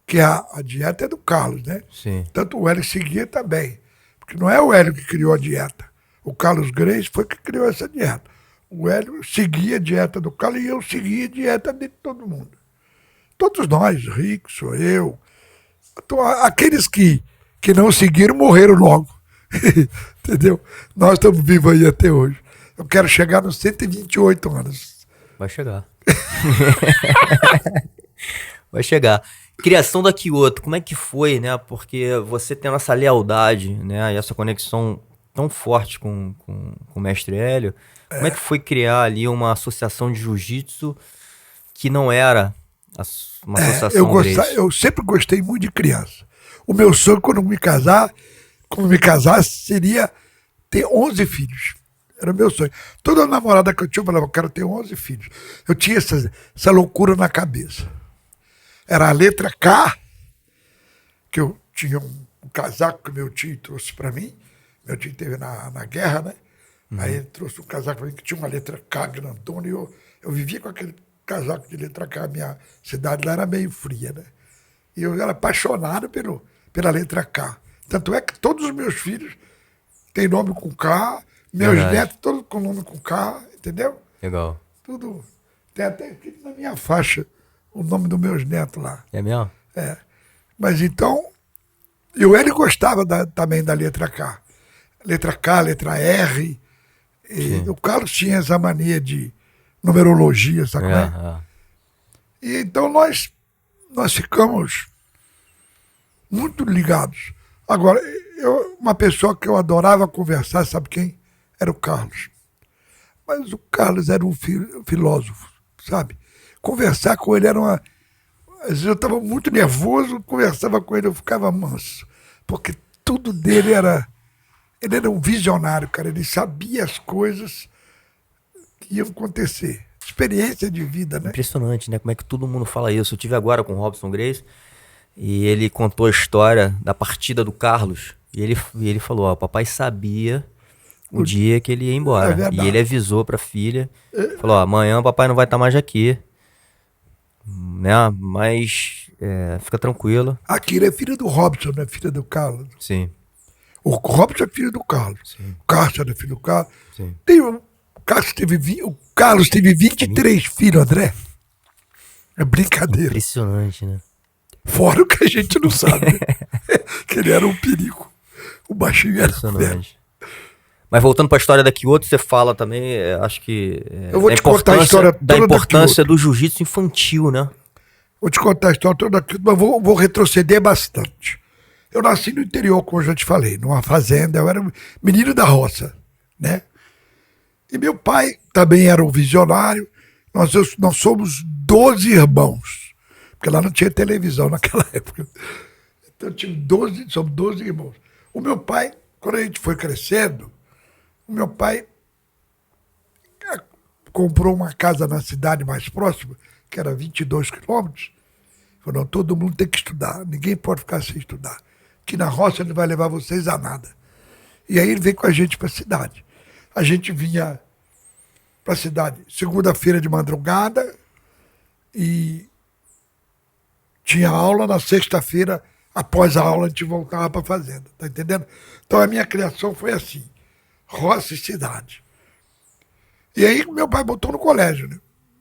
que a dieta é do Carlos, né? Sim. Tanto o Hélio seguia também. Porque não é o Hélio que criou a dieta. O Carlos Grace foi que criou essa dieta. O Hélio seguia a dieta do Carlos e eu seguia a dieta de todo mundo. Todos nós, Rico, sou eu. Então, aqueles que não seguiram morreram logo. Entendeu? Nós estamos vivos aí até hoje. Eu quero chegar nos 128 anos. Vai chegar. Vai chegar. Criação da Kyoto, como é que foi, né? Porque você tendo essa lealdade, né? E essa conexão tão forte com o mestre Hélio, como é que foi criar ali uma associação de jiu-jitsu que não era uma associação Gracie? Eu sempre gostei muito de criança. O meu sonho quando me casasse, seria ter 11 filhos. Era o meu sonho. Toda namorada que eu tinha, eu falava, eu quero ter 11 filhos. Eu tinha essa loucura na cabeça. Era a letra K, que eu tinha um casaco que meu tio trouxe para mim. Meu tio esteve na guerra, né? Aí ele trouxe um casaco para mim que tinha uma letra K grandona e eu vivia com aquele casaco de letra K. A minha cidade lá era meio fria, né? E eu era apaixonado pela letra K. Tanto é que todos os meus filhos têm nome com K, meus netos todos com nome com K, entendeu? Legal. Tudo. Tem até aqui na minha faixa o nome dos meus netos lá. É mesmo? É. Mas então, e o Hélio gostava também da letra K. Letra K, letra R. E o Carlos tinha essa mania de numerologia, sabe? E então nós ficamos muito ligados. Agora, uma pessoa que eu adorava conversar, sabe quem? Era o Carlos. Mas o Carlos era um filósofo, sabe? Conversar com ele era uma... Às vezes eu estava muito nervoso, conversava com ele, eu ficava manso. Porque tudo dele era... Ele era um visionário, cara. Ele sabia as coisas que iam acontecer. Experiência de vida, né? Impressionante, né? Como é que todo mundo fala isso. Eu tive agora com o Robson Grace e ele contou a história da partida do Carlos. E ele falou, ó, papai sabia o dia que ele ia embora. E ele avisou pra filha. Falou, ó, amanhã o papai não vai estar mais aqui. Né? Mas fica tranquilo. A Kira é filha do Robson, não é filha do Carlos. Sim. O Robson é filho do Carlos. Sim. O Cássio era filho do Carlos. Sim. O Carlos teve 23 filhos, André. É brincadeira. Impressionante, né? Fora o que a gente não sabe. Que ele era um perigo. O baixinho era impressionante. Mas voltando para a história da Kyoto, você fala também, acho que... eu vou te contar a história toda da importância do jiu-jitsu infantil, né? Vou te contar a história toda da Kyoto, mas vou retroceder bastante. Eu nasci no interior, como eu já te falei, numa fazenda, eu era um menino da roça, né? E meu pai também era um visionário, nós somos 12 irmãos, porque lá não tinha televisão naquela época. Então somos 12 irmãos. O meu pai, quando a gente foi crescendo, o meu pai comprou uma casa na cidade mais próxima, que era 22 quilômetros, falou, não, todo mundo tem que estudar, ninguém pode ficar sem estudar. Que na roça ele não vai levar vocês a nada. E aí ele veio com a gente para a cidade. A gente vinha para a cidade segunda-feira de madrugada e tinha aula na sexta-feira, após a aula a gente voltava para a fazenda, tá entendendo? Então a minha criação foi assim, roça e cidade. E aí meu pai botou no colégio, né?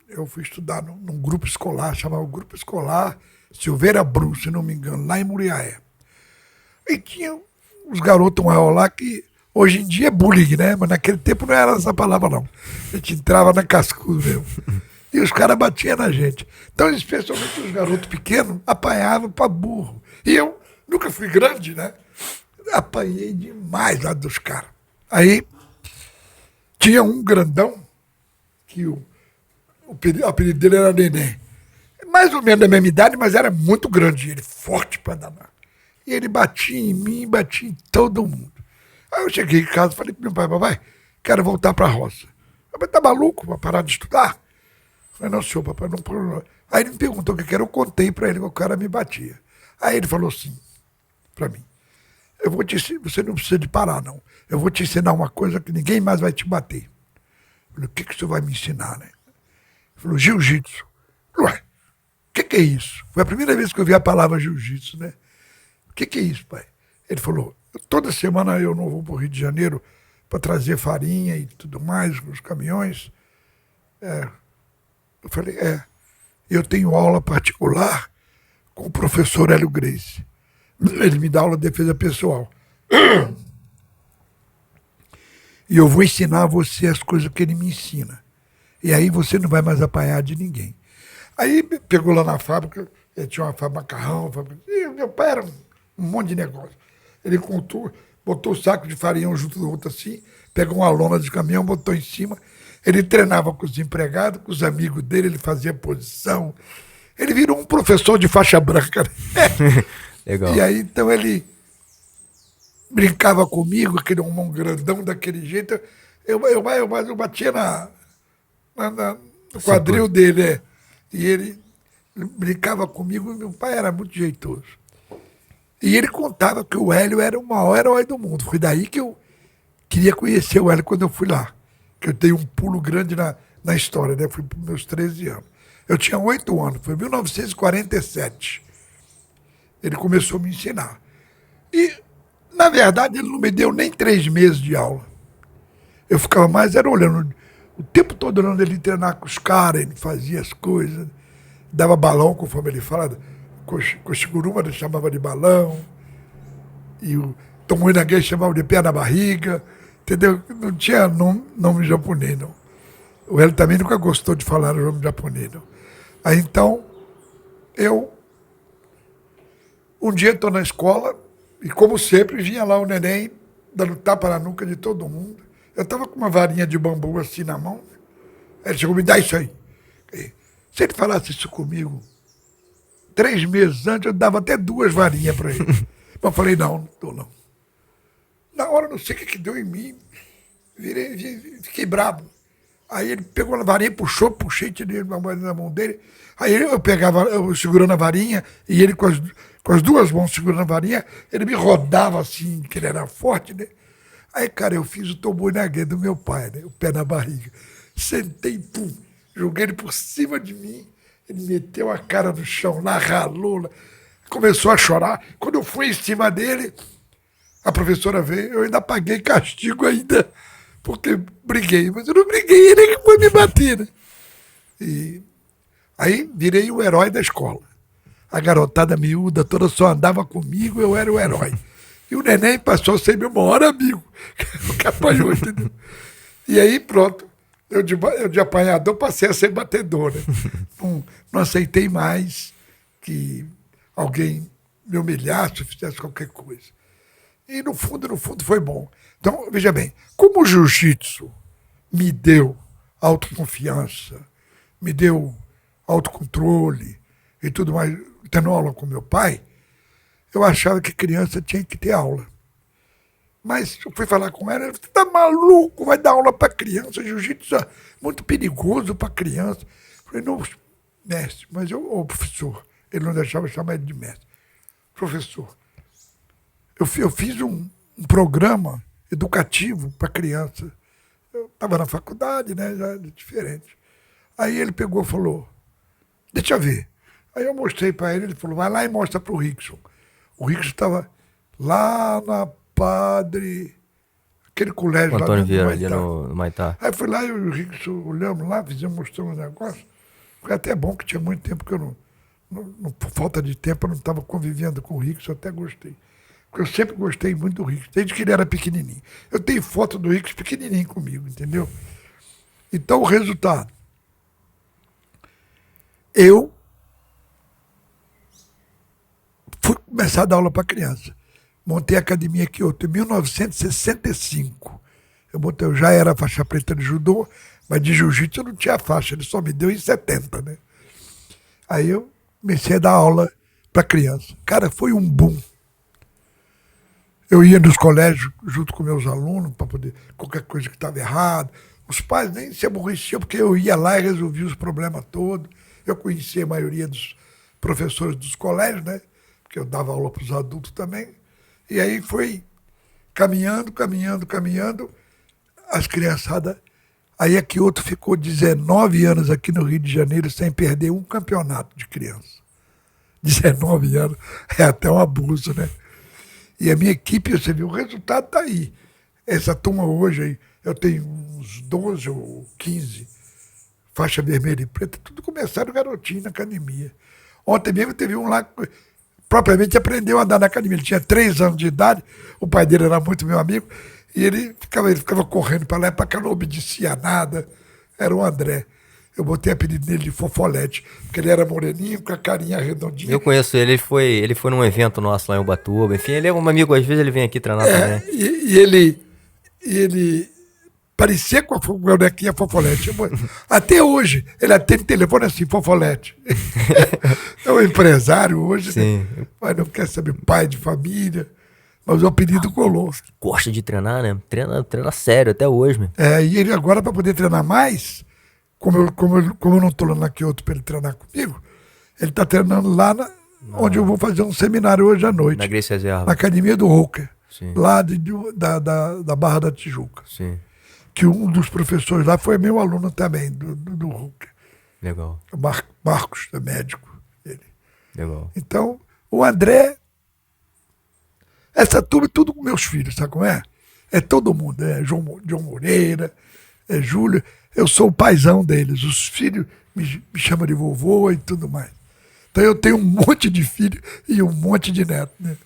Eu fui estudar num grupo escolar, chamava o Grupo Escolar Silveira Bru, se não me engano, lá em Muriaé. E tinha uns garotos maiores lá que hoje em dia é bullying, né? Mas naquele tempo não era essa palavra, não. A gente entrava na cascuda mesmo. E os caras batiam na gente. Então, especialmente os garotos pequenos, apanhavam pra burro. E eu nunca fui grande, né? Apanhei demais lá dos caras. Aí, tinha um grandão que o O apelido dele era Neném. Mais ou menos da mesma idade, mas era muito grande. Ele forte pra danar. E ele batia em mim, batia em todo mundo. Aí eu cheguei em casa e falei pro meu pai, papai, quero voltar pra roça. Papai, tá maluco pra parar de estudar? Eu falei, não, senhor, papai, não. Aí ele me perguntou o que era, eu contei pra ele que o cara me batia. Aí ele falou assim pra mim, eu vou te ensinar, você não precisa de parar, não. Eu vou te ensinar uma coisa que ninguém mais vai te bater. Eu falei, o que o senhor vai me ensinar, né? Ele falou, jiu-jitsu. Ué, o que é isso? Foi a primeira vez que eu vi a palavra jiu-jitsu, né? O que é isso, pai? Ele falou, toda semana eu não vou para o Rio de Janeiro para trazer farinha e tudo mais, com os caminhões. Eu falei, eu tenho aula particular com o professor Hélio Gracie. Ele me dá aula de defesa pessoal. E eu vou ensinar a você as coisas que ele me ensina. E aí você não vai mais apanhar de ninguém. Aí pegou lá na fábrica, ele tinha uma fábrica macarrão, e meu pai era um monte de negócio. Ele contou, botou o saco de farinha um junto do outro assim, pegou uma lona de caminhão, botou em cima. Ele treinava com os empregados, com os amigos dele, ele fazia posição. Ele virou um professor de faixa branca. Né? Legal. E aí, então, ele brincava comigo, aquele homem grandão daquele jeito. Eu batia no quadril dele, né? E ele brincava comigo, meu pai era muito jeitoso. E ele contava que o Hélio era o maior herói do mundo. Foi daí que eu queria conhecer o Hélio quando eu fui lá. Que eu dei um pulo grande na história, né? Fui para os meus 13 anos. Eu tinha 8 anos, foi em 1947. Ele começou a me ensinar. E, na verdade, ele não me deu nem 3 meses de aula. Eu ficava mais era olhando, o tempo todo olhando ele treinar com os caras, ele fazia as coisas, dava balão, conforme ele fala, Koshiguruma ele chamava de balão, e o Tomoe Nage chamava de pé na barriga, entendeu? Não tinha nome japonês, não. O Hélio também nunca gostou de falar o nome japonês, não. Aí então, um dia estou na escola, e como sempre, vinha lá o neném, dando tapa na nuca de todo mundo. Eu estava com uma varinha de bambu assim na mão. Aí ele chegou, me dá isso aí. Se ele falasse isso comigo 3 meses antes, eu dava até 2 varinhas para ele. Mas eu falei, não dou não. Na hora, não sei o que deu em mim, fiquei bravo. Aí ele pegou a varinha, puxei, tirei uma varinha na mão dele. Aí eu segurando a varinha, e ele com as 2 mãos segurando a varinha, ele me rodava assim, que ele era forte, né? Aí, cara, eu fiz o Tomoe Nage do meu pai, né? O pé na barriga. Sentei, pum, joguei ele por cima de mim. Ele meteu a cara no chão, lá ralou, começou a chorar. Quando eu fui em cima dele, a professora veio, eu ainda paguei castigo ainda, porque briguei. Mas eu não briguei, ele que foi me bater, né? E aí virei o herói da escola. A garotada miúda toda só andava comigo, eu era o herói. E o neném passou a ser meu maior amigo, que apanhou, entendeu? E aí, pronto, eu de apanhador passei a ser batedor, né? Não aceitei mais que alguém me humilhasse ou fizesse qualquer coisa. E no fundo foi bom. Então, veja bem, como o jiu-jitsu me deu autoconfiança, me deu autocontrole e tudo mais, tendo aula com meu pai, eu achava que criança tinha que ter aula. Mas eu fui falar com ela, você tá maluco, vai dar aula para criança, jiu-jitsu é muito perigoso para criança. Eu falei, não, mestre, mas ô professor, ele não deixava eu chamar ele de mestre. Professor, eu fiz um programa educativo para criança. Eu estava na faculdade, né, já diferente. Aí ele pegou e falou, deixa eu ver. Aí eu mostrei para ele falou, vai lá e mostra para o Rickson. O Rickson estava lá na Padre, aquele colégio Antônio lá Vieira, ali no Maitá. Aí fui lá e o Rickson, olhamos lá, mostramos um negócio. Foi até bom que tinha muito tempo que eu por falta de tempo, eu não estava convivendo com o Rickson, eu até gostei. Porque eu sempre gostei muito do Rickson, desde que ele era pequenininho. Eu tenho foto do Rickson pequenininho comigo, entendeu? Então, o resultado. Eu fui começar a dar aula para criança. Montei a academia Kyoto em 1965. Eu já era faixa preta de judô, mas de jiu-jitsu eu não tinha faixa, ele só me deu em 70, né? Aí eu comecei a dar aula para criança. Cara, foi um boom. Eu ia nos colégios junto com meus alunos para poder qualquer coisa que estava errado. Os pais nem se aborreciam, porque eu ia lá e resolvia os problemas todos. Eu conhecia a maioria dos professores dos colégios, né? Porque eu dava aula para os adultos também. E aí foi caminhando, as criançadas. Aí a Kyoto ficou 19 anos aqui no Rio de Janeiro sem perder um campeonato de criança. 19 anos é até um abuso, né? E a minha equipe, você viu, o resultado está aí. Essa turma hoje, aí, eu tenho uns 12 ou 15 faixa vermelha e preta, tudo começaram garotinho na academia. Ontem mesmo teve um lá que propriamente aprendeu a andar na academia. Ele tinha 3 anos de idade, o pai dele era muito meu amigo, e ele ficava correndo para lá e para cá, não obedecia a nada. Era o André. Eu botei o apelido dele de Fofolete, porque ele era moreninho, com a carinha redondinha. Eu conheço ele, ele foi num evento nosso lá em Ubatuba. Enfim, ele é um amigo, às vezes ele vem aqui treinar também. E ele parecia com a bonequinha Fofolete. Até hoje, ele atende telefone assim, Fofolete. É um empresário hoje, sim, né? Mas não quer saber, pai de família. Mas o apelido colou. Gosta de treinar, né? Treina sério até hoje, meu. E ele agora, para poder treinar mais, como eu não estou lá na Kyoto para ele treinar comigo, ele está treinando lá onde eu vou fazer um seminário hoje à noite. Na Grace Reserva. Na academia do Roker, sim, lá da Barra da Tijuca. Sim. Que um dos professores lá foi meu aluno também, do Roker. Legal. O Marcos, é médico. Ele. Legal. Então, o André, essa turma é tudo com meus filhos, sabe como é? É todo mundo, é João Moreira, é Júlio. Eu sou o paizão deles. Os filhos me chamam de vovô e tudo mais. Então eu tenho um monte de filho e um monte de neto, né?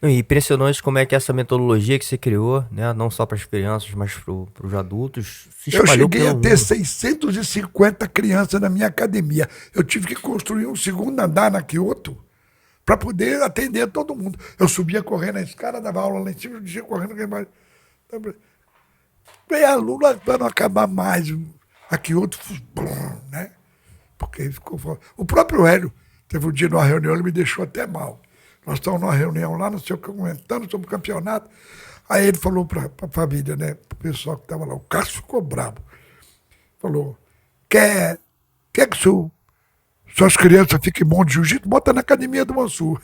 E impressionante como é que essa metodologia que você criou, né, não só para as crianças, mas para os adultos, se espalhou pelo mundo. Eu cheguei a ter 650 crianças na minha academia. Eu tive que construir um segundo andar na Kyoto para poder atender todo mundo. Eu subia correndo na escada, dava aula lá em cima, eu descia correndo aqui embaixo. Bem, aluno para não acabar mais. Aqui outro, né? Porque ficou. O próprio Hélio teve um dia numa reunião, ele me deixou até mal. Nós estávamos numa reunião lá, não sei o que, comentando sobre o campeonato. Aí ele falou para a família, né? Para o pessoal que estava lá. O Cássio ficou bravo. Falou: quer que suas crianças fiquem bom de jiu-jitsu? Bota na academia do Mansur.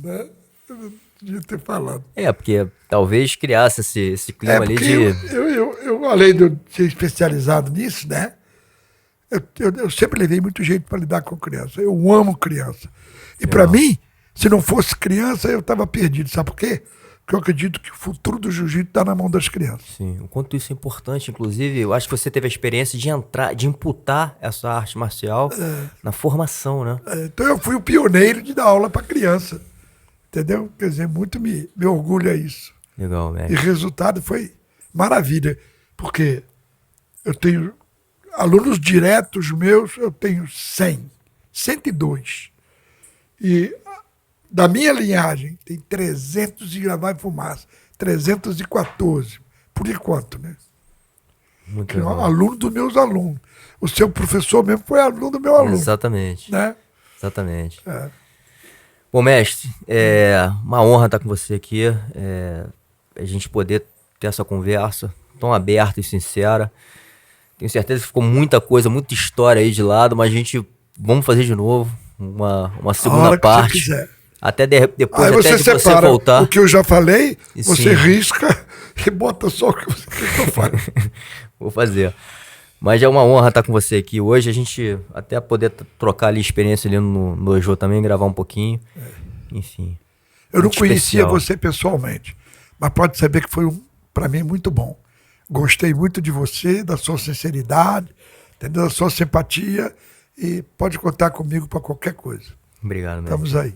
Né? Eu não devia ter falado. Porque talvez criasse esse clima ali de... Eu, além de eu ser especializado nisso, né? Eu sempre levei muito jeito para lidar com criança. Eu amo criança. E para mim, se não fosse criança, eu estava perdido. Sabe por quê? Porque eu acredito que o futuro do jiu-jitsu está na mão das crianças. Sim, o quanto isso é importante, inclusive, eu acho que você teve a experiência de imputar essa arte marcial na formação, né? Então eu fui o pioneiro de dar aula para criança. Entendeu? Quer dizer, muito me orgulha isso. Legal, mestre. E o resultado foi maravilha, porque eu tenho alunos diretos meus, eu tenho 102. E da minha linhagem tem 300 e lá vai fumaça, 314, por enquanto, né? Muito que é um legal. aluno dos meus alunos. O seu professor mesmo foi aluno do meu aluno. Exatamente. Né? Exatamente. É. Bom, mestre, é uma honra estar com você aqui, a gente poder ter essa conversa tão aberta e sincera. Tenho certeza que ficou muita coisa, muita história aí de lado, mas vamos fazer de novo uma segunda parte. Você quiser. Até depois Aí até você de você separa voltar. o que eu já falei, você Sim. risca e bota só o que você quer que eu fale. Vou fazer. Mas é uma honra estar com você aqui hoje. A gente até poder trocar ali experiência ali no Dojo também, gravar um pouquinho. Enfim. Eu não muito conhecia especial. você pessoalmente, mas pode saber que foi para mim muito bom. Gostei muito de você, da sua sinceridade, entendeu? Da sua simpatia, e pode contar comigo para qualquer coisa. Obrigado, mestre. Estamos aí.